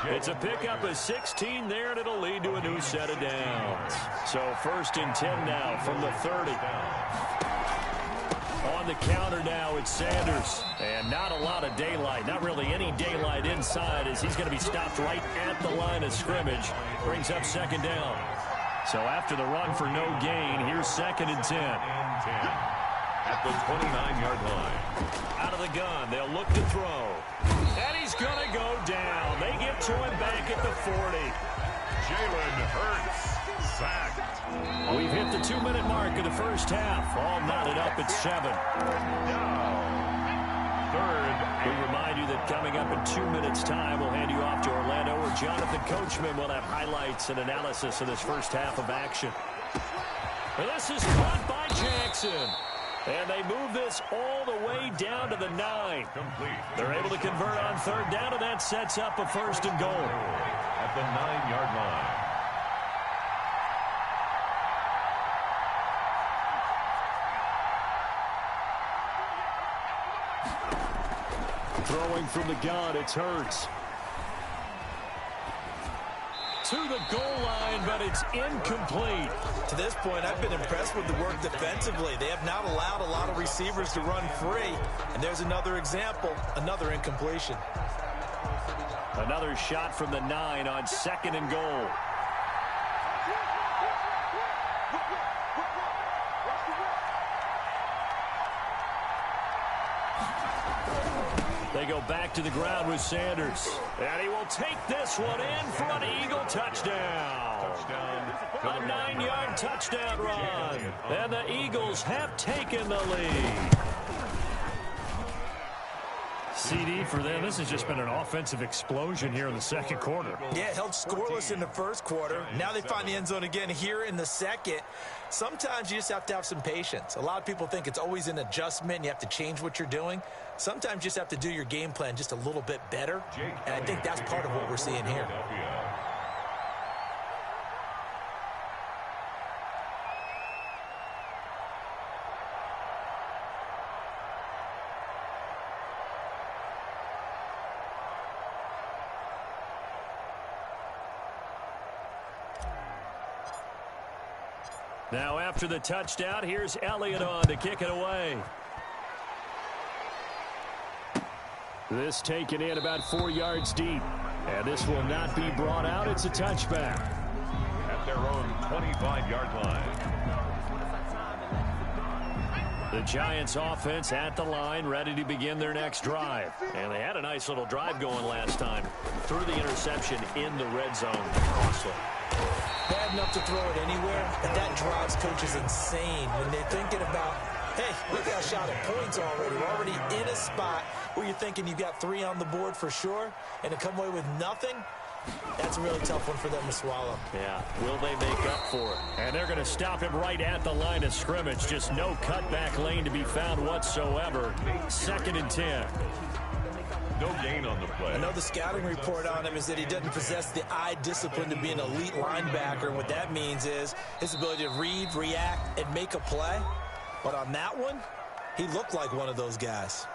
It's a pickup of 16 there, and it'll lead to a new set of downs. So 1st and 10 now from the 30. On the counter now, it's Sanders. And not a lot of daylight, not really any daylight inside, as he's going to be stopped right at the line of scrimmage. Brings up 2nd down. So after the run for no gain, here's 2nd and 10. At the 29-yard line. Out of the gun, they'll look to throw. And he's going to go down. They get to him back at the 40. Jalen Hurts, sacked. We've hit the 2-minute mark of the 1st half. All knotted up at 7. Now, 3rd. We remind you that coming up in 2 minutes' time, we'll hand you off to Orlando, where Jonathan Coachman will have highlights and analysis of this 1st half of action. And this is caught by Jackson. And they move this all the way down to the 9. They're able to convert on 3rd down, and that sets up a 1st and goal. At the 9-yard line. Throwing from the gun, it's Hurts. To the goal line, but it's incomplete. To this point, I've been impressed with the work defensively. They have not allowed a lot of receivers to run free. And there's another example, another incompletion. Another shot from the 9 on 2nd and goal. They go back to the ground with Sanders. And he will take this one in for an Eagle touchdown. A 9-yard touchdown run. And the Eagles have taken the lead. CD for them. This has just been an offensive explosion here in the second quarter. Yeah, held scoreless in the first quarter. Now they find the end zone again here in the second. Sometimes you just have to have some patience. A lot of people think it's always an adjustment. And you have to change what you're doing. Sometimes you just have to do your game plan just a little bit better. And I think that's part of what we're seeing here. Now after the touchdown, here's Elliott on to kick it away. This taken in about 4 yards deep. And this will not be brought out. It's a touchback. At their own 25-yard line. The Giants offense at the line, ready to begin their next drive. And they had a nice little drive going last time. Threw the interception in the red zone. Costly. Bad enough to throw it anywhere, but that drives coaches insane when they're thinking about, hey, we got a shot at points already. We're already in a spot where you're thinking you've got 3 on the board for sure, and to come away with nothing, that's a really tough one for them to swallow. Yeah, will they make up for it? And they're going to stop him right at the line of scrimmage. Just no cutback lane to be found whatsoever. 2nd and 10. No gain on the play. I know the scouting report on him is that he doesn't possess the eye discipline to be an elite linebacker. And what that means is his ability to read, react, and make a play. But on that one, he looked like one of those guys.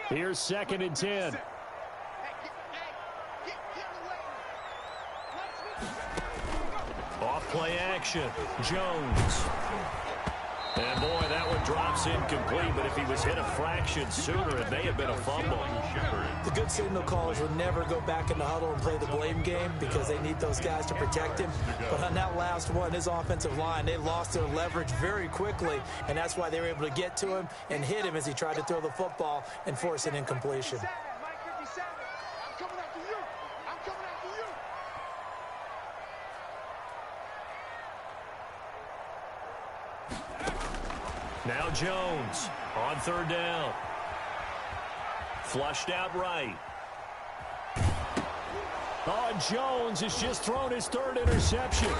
Here's 2nd and 10. Off play action. Jones. And boy, that one drops incomplete, but if he was hit a fraction sooner, it may have been a fumble. The good signal callers would never go back in the huddle and play the blame game because they need those guys to protect him. But on that last one, his offensive line, they lost their leverage very quickly, and that's why they were able to get to him and hit him as he tried to throw the football and force an incompletion. Now Jones on 3rd down. Flushed out right. Oh, Jones has just thrown his 3rd interception.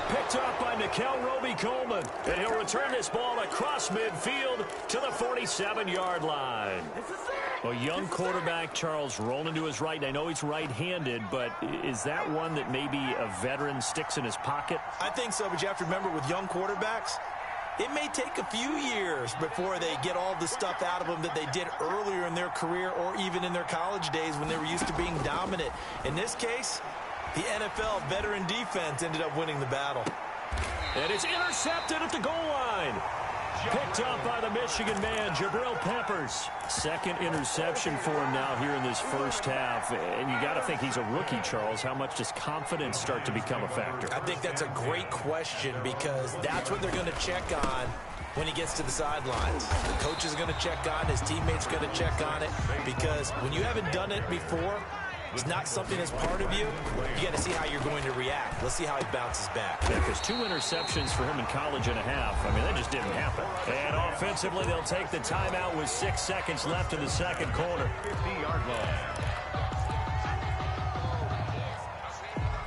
Picked up by Nickel Roby-Coleman. And he'll return this ball across midfield to the 47-yard line. A young quarterback, Charles, rolling to his right. I know he's right-handed, but is that one that maybe a veteran sticks in his pocket? I think so, but you have to remember with young quarterbacks, it may take a few years before they get all the stuff out of them that they did earlier in their career or even in their college days when they were used to being dominant. In this case, the NFL veteran defense ended up winning the battle. And it's intercepted at the goal line. Picked up by the Michigan man, Jabril Peppers. 2nd interception for him now here in this first half. And you got to think he's a rookie, Charles. How much does confidence start to become a factor? I think that's a great question because that's what they're going to check on when he gets to the sidelines. The coach is going to check on it. His teammates are going to check on it because when you haven't done it before, it's not something that's part of you. You got to see how you're going to react. Let's see how he bounces back. Yeah, because 2 interceptions for him in college and a half. I mean, that just didn't happen. And offensively, they'll take the timeout with 6 seconds left in the second quarter. 50-yard line.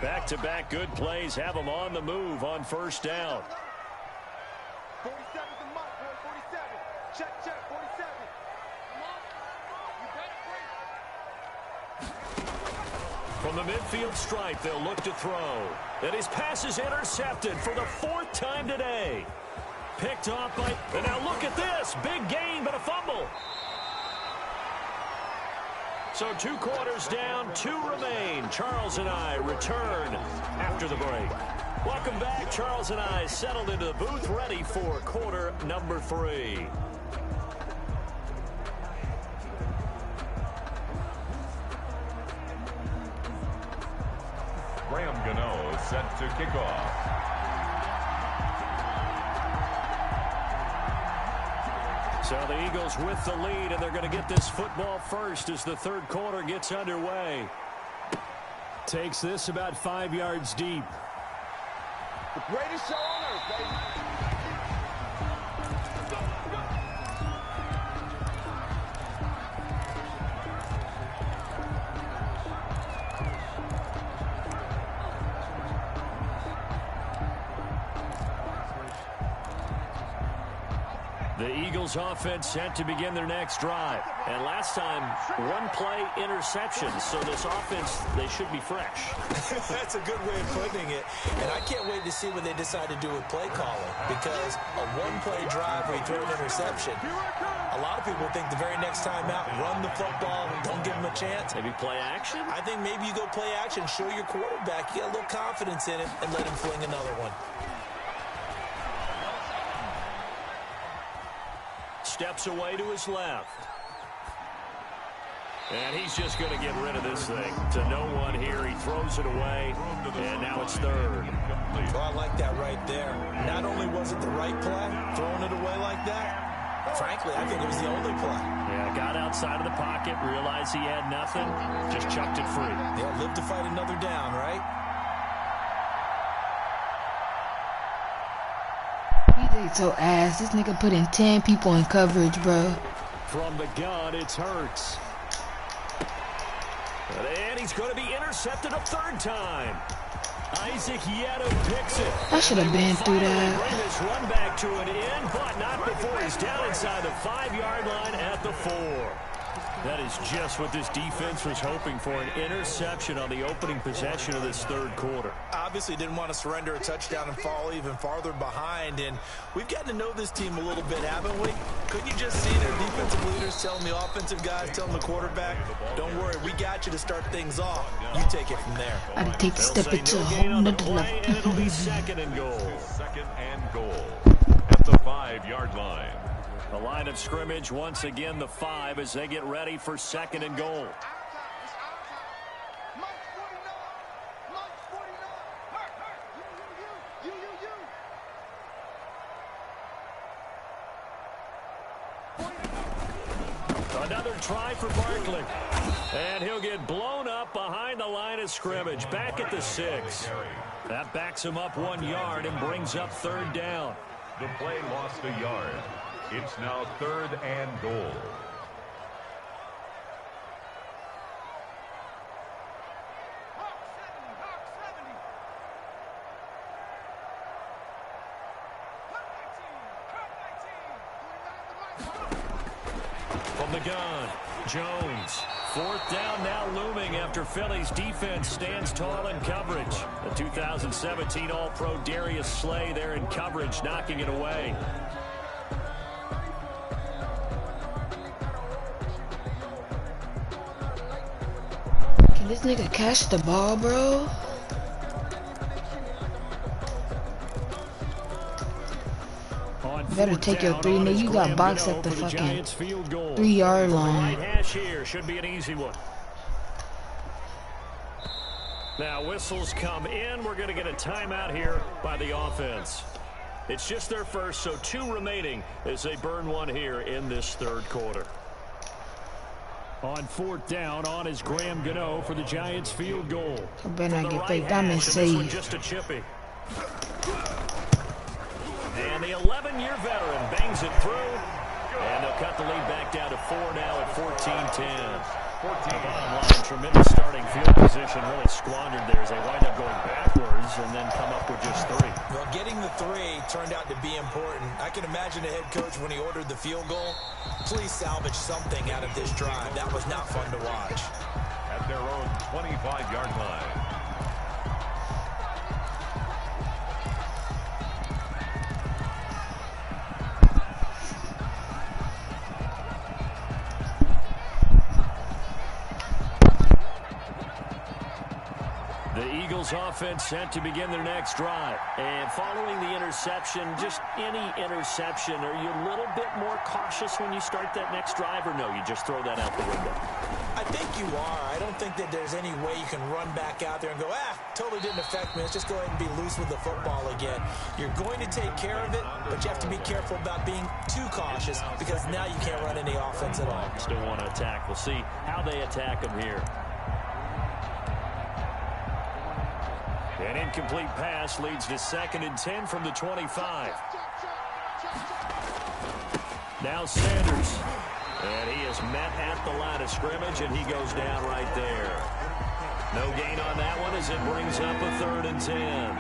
Back-to-back good plays have them on the move on 1st down. 47's the mark, boy. 47. Check, check, 47. From the midfield stripe, they'll look to throw. And his pass is intercepted for the 4th time today. Picked off by... And now look at this. Big gain, but a fumble. So 2 quarters down, 2 remain. Charles and I return after the break. Welcome back. Charles and I settled into the booth, ready for quarter number 3. Graham Gano set to kick off. So the Eagles with the lead, and they're going to get this football first as the 3rd quarter gets underway. Takes this about 5 yards deep. The greatest show on earth, baby. The Eagles offense set to begin their next drive. And last time, one-play interception. So this offense, they should be fresh. That's a good way of putting it. And I can't wait to see what they decide to do with play calling. Because a one-play drive where you throw an interception, a lot of people think the very next time out, run the football, don't give them a chance. Maybe play action? I think maybe you go play action, show your quarterback, you got a little confidence in him, and let him fling another one. Steps away to his left. And he's just going to get rid of this thing. To no one here. He throws it away. And now it's third. Well, I like that right there. Not only was it the right play, throwing it away like that, frankly, I think it was the only play. Yeah, got outside of the pocket, realized he had nothing, just chucked it free. Yeah, live to fight another down, right? So ass. This nigga put in 10 people in coverage, bro. From the gun, it's Hurts. And he's going to be intercepted a third time. Isaac Yeto picks it. I should have been through that. Bring this run back to an end, but not before he's down inside the 5-yard line at the 4. That is just what this defense was hoping for, an interception on the opening possession of this third quarter. Obviously didn't want to surrender a touchdown and fall even farther behind, and we've gotten to know this team a little bit, haven't we? Couldn't you just see their defensive leaders telling the offensive guys, telling the quarterback, don't worry, we got you to start things off. You take it from there. I'd take step it to a whole nother level. And it'll be second and goal. Second and goal at the 5-yard line. The line of scrimmage, once again, the 5 as they get ready for second and goal. Another try for Barkley. And he'll get blown up behind the line of scrimmage, back at the 6. That backs him up 1 yard and brings up third down. The play lost a yard. It's now third and goal. From the gun, Jones. Fourth down now looming after Philly's defense stands tall in coverage. The 2017 All-Pro Darius Slay there in coverage, knocking it away. Can this nigga catch the ball, bro? Better take your 3, nigga. You got boxed at the fucking 3-yard line. Right hash here should be an easy one. Now whistles come in. We're going to get a timeout here by the offense. It's just their first, so 2 remaining as they burn one here in this third quarter. On fourth down, on is Graham Gano for the Giants field goal. I better not get faked. I'm insane. Just a chippy. And the 11-year veteran bangs it through. And they'll cut the lead back down to 4 now at 14-10. The bottom line, tremendous starting field position, really squandered there as they wind up going backwards and then come up with just 3. Well, getting the 3 turned out to be important. I can imagine the head coach when he ordered the field goal. Please salvage something out of this drive. That was not fun to watch. At their own 25-yard line. Offense set to begin their next drive. And following the interception, just any interception, are you a little bit more cautious when you start that next drive, or no, you just throw that out the window? I think you are. I don't think that there's any way you can run back out there and go, totally didn't affect me. Let's just go ahead and be loose with the football again. You're going to take care of it, but you have to be careful about being too cautious because now you can't run any offense at all. Still want to attack. We'll see how they attack them here. An incomplete pass leads to 2nd and 10 from the 25. Now Sanders. And he is met at the line of scrimmage, and he goes down right there. No gain on that one as it brings up a 3rd and 10.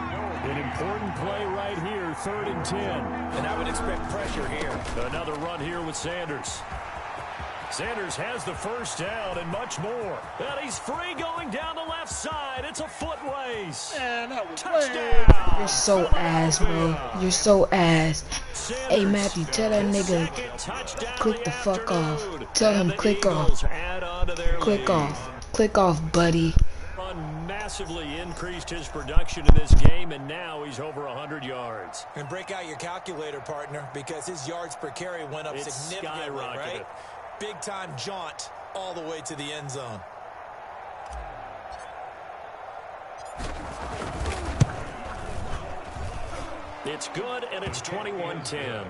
An important play right here, 3rd and 10. And I would expect pressure here. Another run here with Sanders. Sanders has the first down and much more. And he's free going down the left side. It's a foot race. Man, that was touchdown. You're so ass, bro. You're so ass. Hey, Matthew, tell that nigga click the fuck off. Tell him click off. Click off. Click off, buddy. Massively increased his production in this game, and now he's over 100 yards. And break out your calculator, partner, because his yards per carry went up significantly, right? Big-time jaunt all the way to the end zone. It's good, and it's 21-10.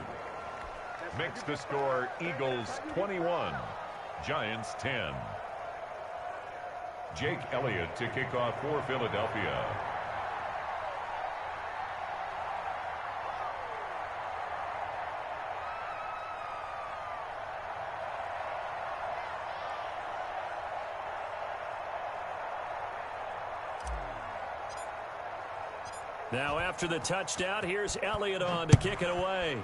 Makes the score Eagles 21, Giants 10. Jake Elliott to kick off for Philadelphia. Now after the touchdown, here's Elliott on to kick it away.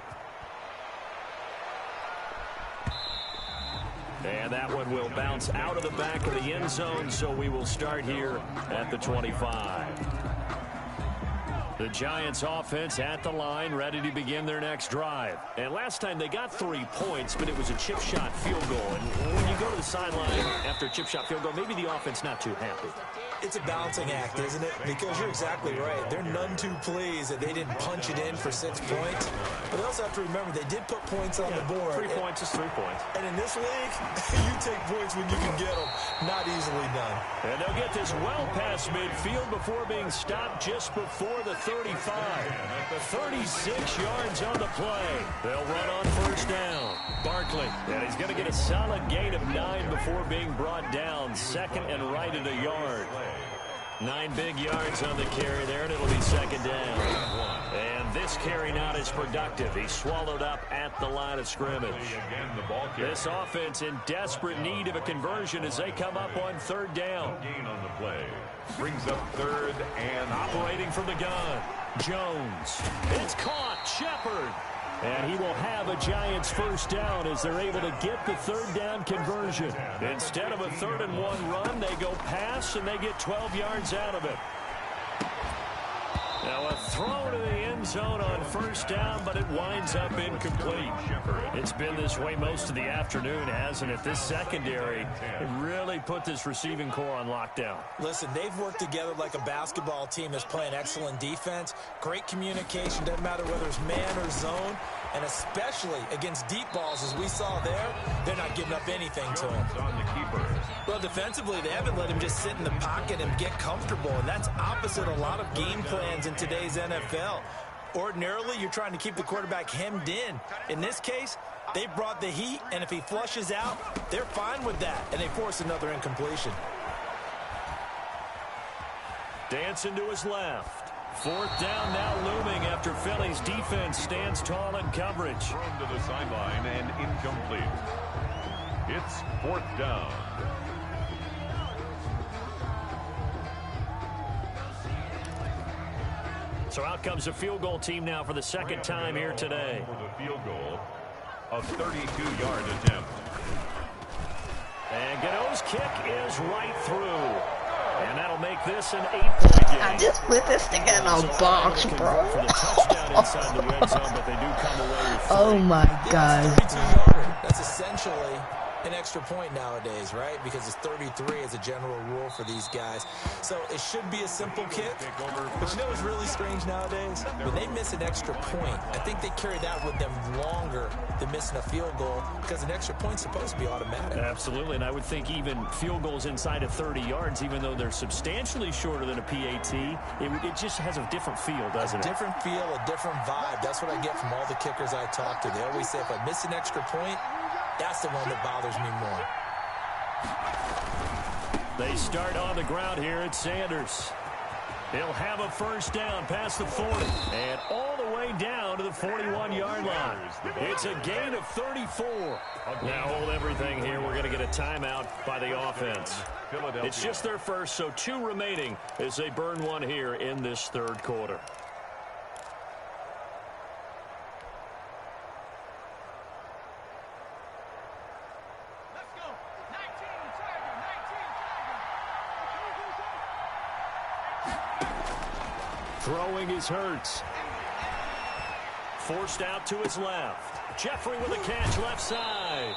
And that one will bounce out of the back of the end zone, so we will start here at the 25. The Giants offense at the line, ready to begin their next drive. And last time they got 3 points, but it was a chip shot field goal. And when you go to the sideline after a chip shot field goal, maybe the offense not too happy. It's a balancing act, isn't it? Because you're exactly right. They're none too pleased that they didn't punch it in for 6 points. But they also have to remember they did put points on the board. 3 points is 3 points. And in this league, you take points when you can get them. Not easily done. And they'll get this well past midfield before being stopped just before the 35. 36 yards on the play. They'll run on first down. Barkley, and he's going to get a solid gain of 9 before being brought down. 2nd and right at a yard. 9 big yards on the carry there, and it'll be 2nd down. And this carry not as productive. He's swallowed up at the line of scrimmage. This offense in desperate need of a conversion as they come up on 3rd down. Gain on the play. Brings up 3rd and operating from the gun. Jones. It's caught. Shepard. And he will have a Giants first down as they're able to get the 3rd down conversion. Instead of a 3rd and 1 run, they go pass and they get 12 yards out of it. Now a throw to the end zone on first down, but it winds up incomplete. It's been this way most of the afternoon, hasn't it? This secondary really put this receiving core on lockdown. Listen, they've worked together like a basketball team that's playing excellent defense. Great communication, doesn't matter whether it's man or zone. And especially against deep balls, as we saw there, they're not giving up anything to him. Well, defensively, they haven't let him just sit in the pocket and get comfortable, and that's opposite a lot of game plans in today's NFL. Ordinarily, you're trying to keep the quarterback hemmed in. In this case, they brought the heat, and if he flushes out, they're fine with that, and they force another incompletion. Dancing to his left. 4th down now looming after Philly's defense stands tall in coverage. Thrown to the sideline and incomplete. It's 4th down. So out comes a field goal team now for the 2nd time here today. For the field goal, a 32-yard attempt. And Godot's kick is right through. And that'll make this an 8-point game. I just put this thing in a box, bro. Oh my God. That's essentially an extra point nowadays, right? Because it's 33 as a general rule for these guys. So it should be a simple kick. But you know what's really strange nowadays? When they miss an extra point, I think they carry that with them longer than missing a field goal because an extra point's supposed to be automatic. Absolutely, and I would think even field goals inside of 30 yards, even though they're substantially shorter than a PAT, it just has a different feel, doesn't it? A different feel, a different vibe. That's what I get from all the kickers I talk to. They always say if I miss an extra point, that's the one that bothers me more. They start on the ground here at Sanders. He'll have a first down past the 40 and all the way down to the 41-yard line. It's a gain of 34. Now hold everything here. We're going to get a timeout by the offense. It's just their first, so 2 remaining as they burn one here in this 3rd quarter. Throwing is Hurts. Forced out to his left. Jeffrey with a catch left side.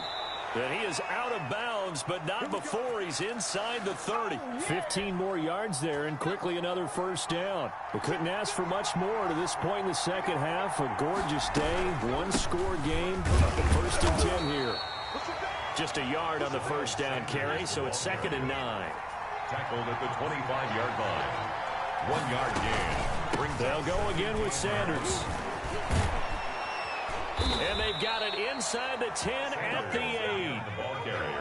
And he is out of bounds, but not before he's inside the 30. 15 more yards there, and quickly another first down. We couldn't ask for much more to this point in the second half. A gorgeous day, one-score game. First and 10 here. Just a yard on the first down carry, so it's 2nd and 9. Tackled at the 25-yard line. 1 yard gain. They'll go again with Sanders. And they've got it inside the 10 at the 8.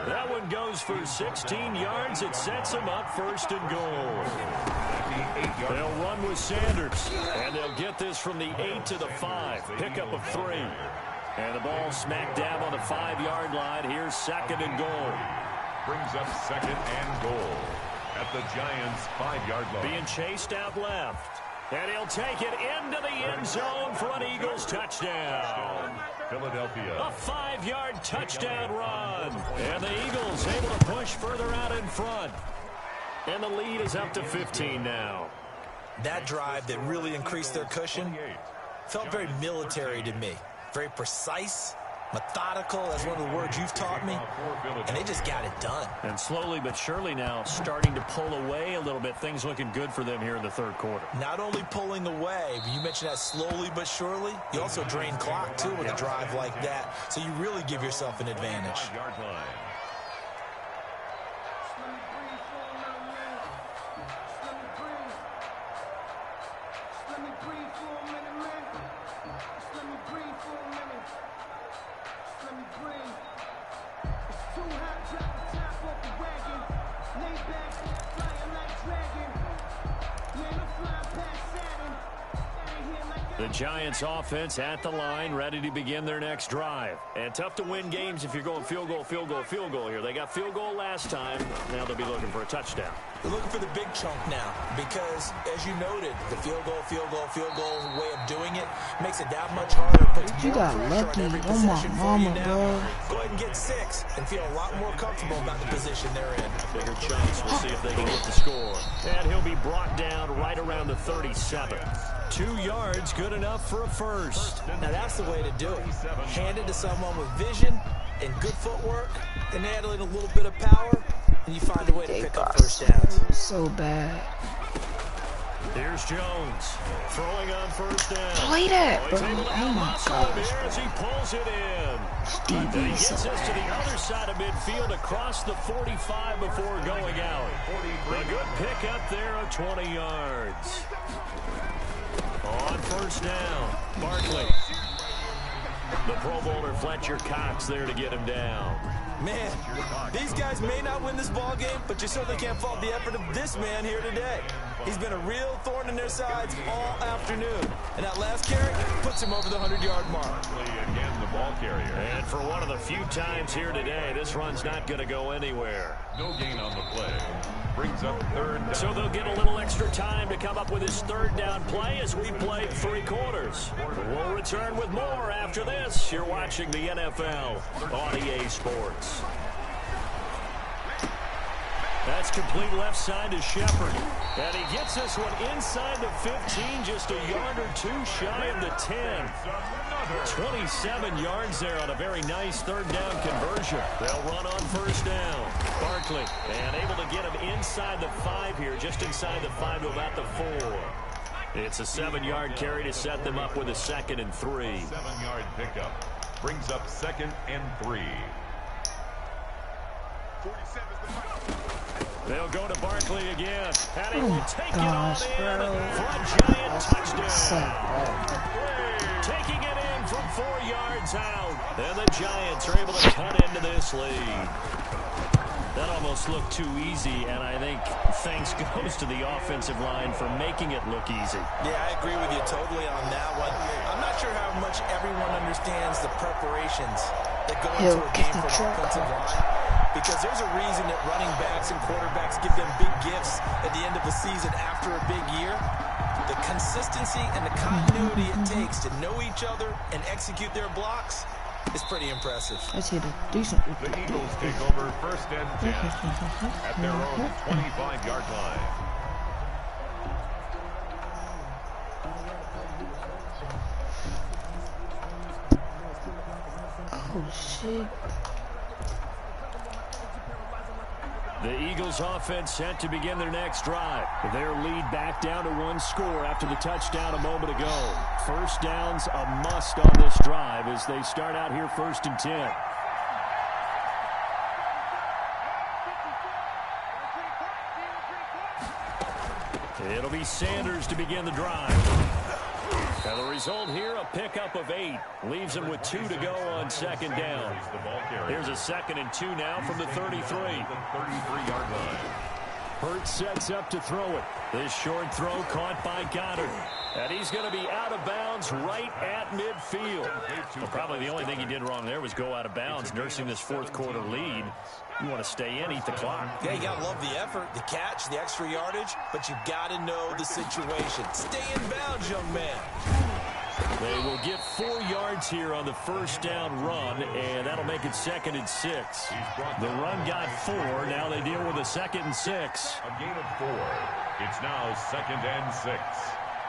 That one goes for 16 yards. It sets them up 1st and goal. They'll run with Sanders. And they'll get this from the 8 to the 5. Pickup of 3. And the ball smack dab on the 5-yard line. Here's 2nd and goal. Brings up 2nd and goal at the Giants' 5-yard line. Being chased out left. And he'll take it into the end zone for an Eagles touchdown. Philadelphia. A 5-yard touchdown run. And the Eagles able to push further out in front. And the lead is up to 15 now. That drive that really increased their cushion felt very military to me. Very precise, methodical. That's one of the words you've taught me. And they just got it done. And slowly but surely now starting to pull away a little bit. Things looking good for them here in the 3rd quarter. Not only pulling away, but you mentioned that slowly but surely. You also drain clock, too, with a drive like that. So you really give yourself an advantage. The Giants offense at the line, ready to begin their next drive. And tough to win games if you're going field goal, field goal, field goal here. They got field goal last time. Now they'll be looking for a touchdown. They're looking for the big chunk now because, as you noted, the field goal way of doing it makes it that much harder. But you got lucky. Oh, my mama, bro. Go ahead and get 6 and feel a lot more comfortable about the position they're in. Bigger chunks. We'll see if they can get the score. And he'll be brought down right around the 37. 2 yards, good enough for a first. Now that's the way to do it. Hand it to someone with vision and good footwork, and add in a little bit of power, and you find a way to pick up first downs. So bad. Here's Jones throwing on first down. Play that, bro. Oh my gosh. As he pulls it in. And he gets us to the other side of midfield across the 45 before going out. A good pick up there of 20 yards. On first down, Barkley. The Pro Bowler Fletcher Cox there to get him down. Man, these guys may not win this ball game, but you certainly can't fault the effort of this man here today. He's been a real thorn in their sides all afternoon. And that last carry puts him over the 100-yard mark. Again, the ball carrier. And for one of the few times here today, this run's not going to go anywhere. No gain on the play. Brings up 3rd down. So they'll get a little extra time to come up with his 3rd down play as we play 3 quarters. We'll return with more after this. You're watching the NFL on EA Sports. That's complete left side to Shepard. And he gets this one inside the 15, just a yard or 2 shy of the 10. 27 yards there on a very nice 3rd down conversion. They'll run on first down. Barkley, and able to get him inside the 5 here, just inside the 5 to about the 4. It's a 7-yard carry to set them up with a 2nd and 3. 7-yard pickup. Brings up 2nd and 3. They'll go to Barkley again. And he will take it on in for a Giant touchdown. Taking it in from 4 yards out. And the Giants are able to cut into this lead. That almost looked too easy, and I think thanks goes to the offensive line for making it look easy. Yeah, I agree with you totally on that one. I'm not sure how much everyone understands the preparations that go into a game for the offensive line, because there's a reason that running backs and quarterbacks give them big gifts at the end of the season after a big year. The consistency and the continuity it takes to know each other and execute their blocks is pretty impressive. Let's hit a decent. The Eagles take over 1st and 10 at their own 25-yard line. Oh, shit. The Eagles offense set to begin their next drive. Their lead back down to one score after the touchdown a moment ago. First down's a must on this drive as they start out here 1st and 10. It'll be Sanders to begin the drive. And the result here, a pickup of 8. Leaves him with 2 to go on 2nd down. Here's a 2nd and 2 now from the 33. 33-yard line. Hurts sets up to throw it. This short throw caught by Goddard. And he's going to be out of bounds right at midfield. Well, probably the only thing he did wrong there was go out of bounds, nursing this 4th quarter lead. You want to stay in, eat the clock. Yeah, you got to love the effort, the catch, the extra yardage, but you got to know the situation. Stay in bounds, young man. They will get 4 yards here on the 1st down run, and that'll make it 2nd and 6. The run got 4. Now they deal with a 2nd and 6. A gain of 4. It's now 2nd and 6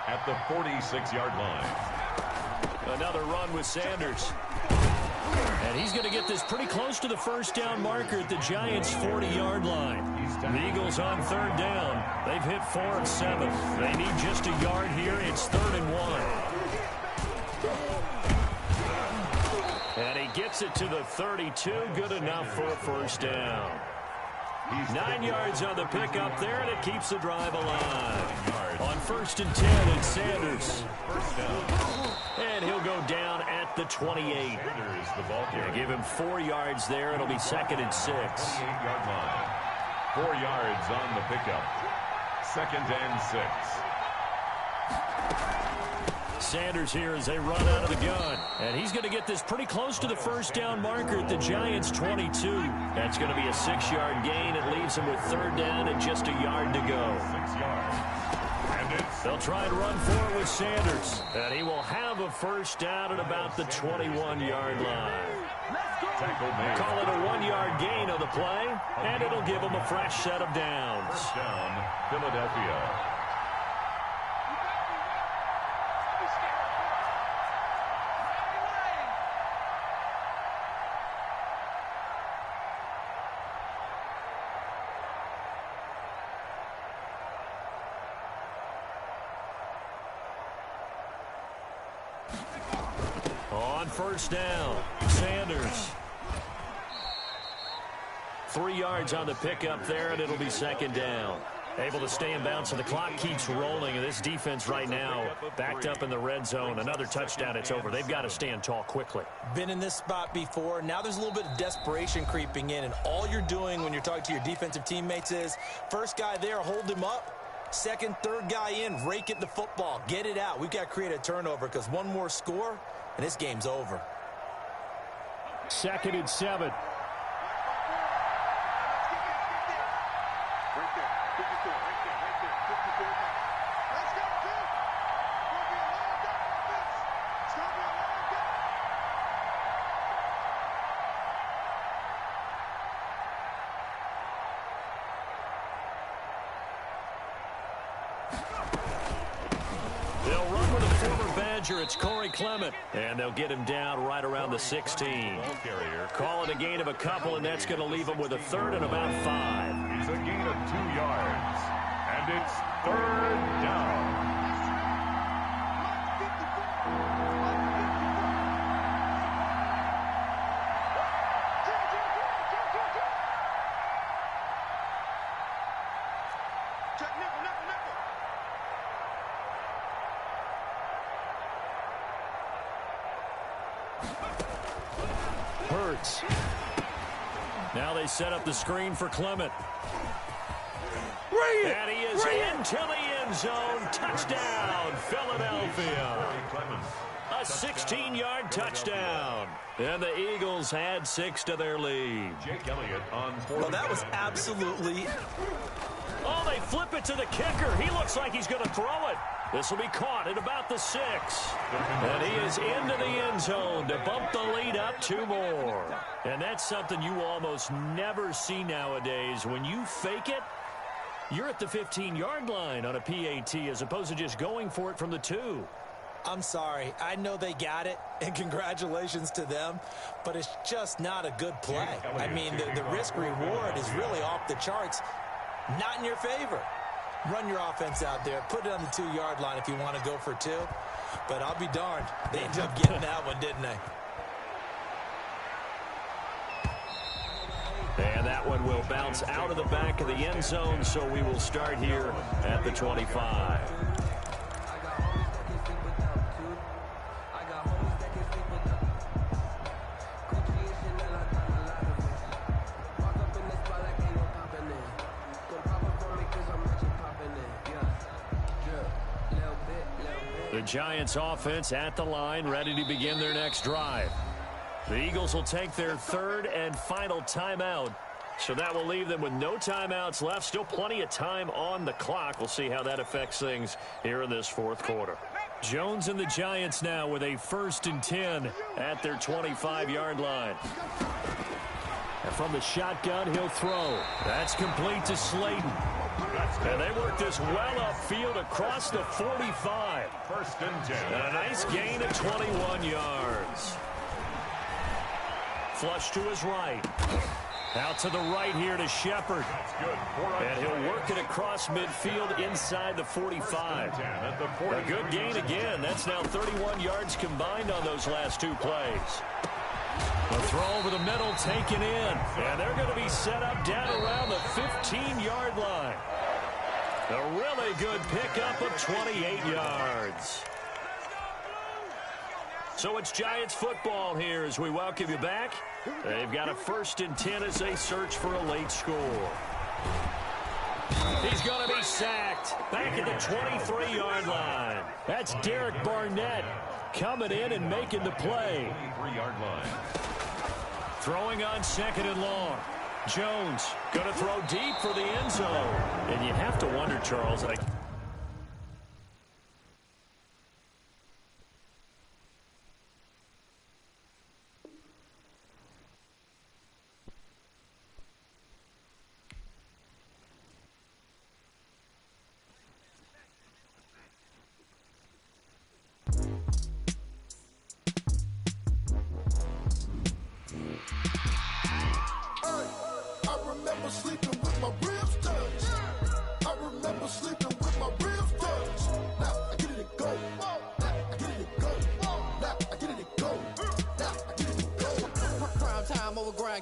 at the 46-yard line. Another run with Sanders. And he's going to get this pretty close to the 1st down marker at the Giants' 40-yard line. The Eagles on 3rd down. They've hit 4 of 7. They need just a yard here. It's 3rd and 1. And he gets it to the 32. Good enough for a 1st down. 9 yards on the pickup there, and it keeps the drive alive. On 1st and 10, it's Sanders. And he'll go down at the 28. They give him 4 yards there. It'll be 2nd and 6. 28-yard line. 4 yards on the pickup. 2nd and 6. Sanders here as they run out of the gun. And he's going to get this pretty close to the 1st down marker at the Giants' 22. That's going to be a 6-yard gain. It leaves him with 3rd down and just a yard to go. 6 yards. They'll try and run for it with Sanders. And he will have a 1st down at about the 21-yard line. Call it a 1-yard gain on the play, and it'll give him a fresh set of downs. 1st down, Philadelphia. On 1st down, Sanders. 3 yards on the pickup there, and it'll be 2nd down. Able to stay in bounds, so the clock keeps rolling. And this defense right now backed up in the red zone. Another touchdown, it's over. They've got to stand tall quickly. Been in this spot before. Now there's a little bit of desperation creeping in, and all you're doing when you're talking to your defensive teammates is, first guy there, hold him up. 2nd, 3rd guy in, rake it the football. Get it out. We've got to create a turnover because one more score, and this game's over. 2nd and 7. It's Corey Clement, and they'll get him down right around the 16. Call it a gain of a couple, and that's going to leave him with a 3rd and about 5. It's a gain of 2 yards, and it's 3rd down. Hurts. Now they set up the screen for Clement. And he is into the end zone. Touchdown, Philadelphia. A 16-yard touchdown. And the Eagles add 6 to their lead. Jake Elliott on 4th. Well, that was absolutely... Oh, they flip it to the kicker. He looks like he's going to throw it. This will be caught at about the 6. And he is into the end zone to bump the lead up 2 more. And that's something you almost never see nowadays. When you fake it, You're at the 15-yard line on a PAT as opposed to just going for it from the 2. I'm sorry. I know they got it, and congratulations to them, but it's just not a good play. I mean, the risk-reward is really off the charts, not in your favor. Run your offense out there. Put it on the 2-yard line if you want to go for 2, but I'll be darned. They ended up getting that one, didn't they? And that one will bounce out of the back of the end zone, so we will start here at the 25. The Giants offense at the line, ready to begin their next drive. The Eagles will take their third and final timeout. So that will leave them with no timeouts left. Still plenty of time on the clock. We'll see how that affects things here in this fourth quarter. Jones and the Giants now with a 1st and 10 at their 25-yard line. And from the shotgun, he'll throw. That's complete to Slayton. And they work this well upfield across the 45. 1st and 10. And a nice gain of 21 yards. Flush to his right. Out to the right here to Shepard. And he'll work it across midfield inside the 45. A good gain again. That's now 31 yards combined on those last 2 plays. The throw over the middle taken in. And they're going to be set up down around the 15-yard line. A really good pickup of 28 yards. So it's Giants football here as we welcome you back. They've got a 1st and 10 as they search for a late score. He's going to be sacked back at the 23-yard line. That's Derek Barnett coming in and making the play. 23-yard line. Throwing on 2nd and long. Jones going to throw deep for the end zone. And you have to wonder, Charles,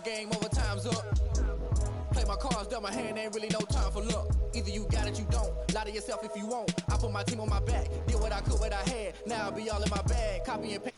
game over, time's up. Play my cards, dealt my hand, ain't really no time for luck. Either you got it, you don't. Lie to yourself if you won't. I put my team on my back, did what I could, what I had. Now I'll be all in my bag, copy and paste.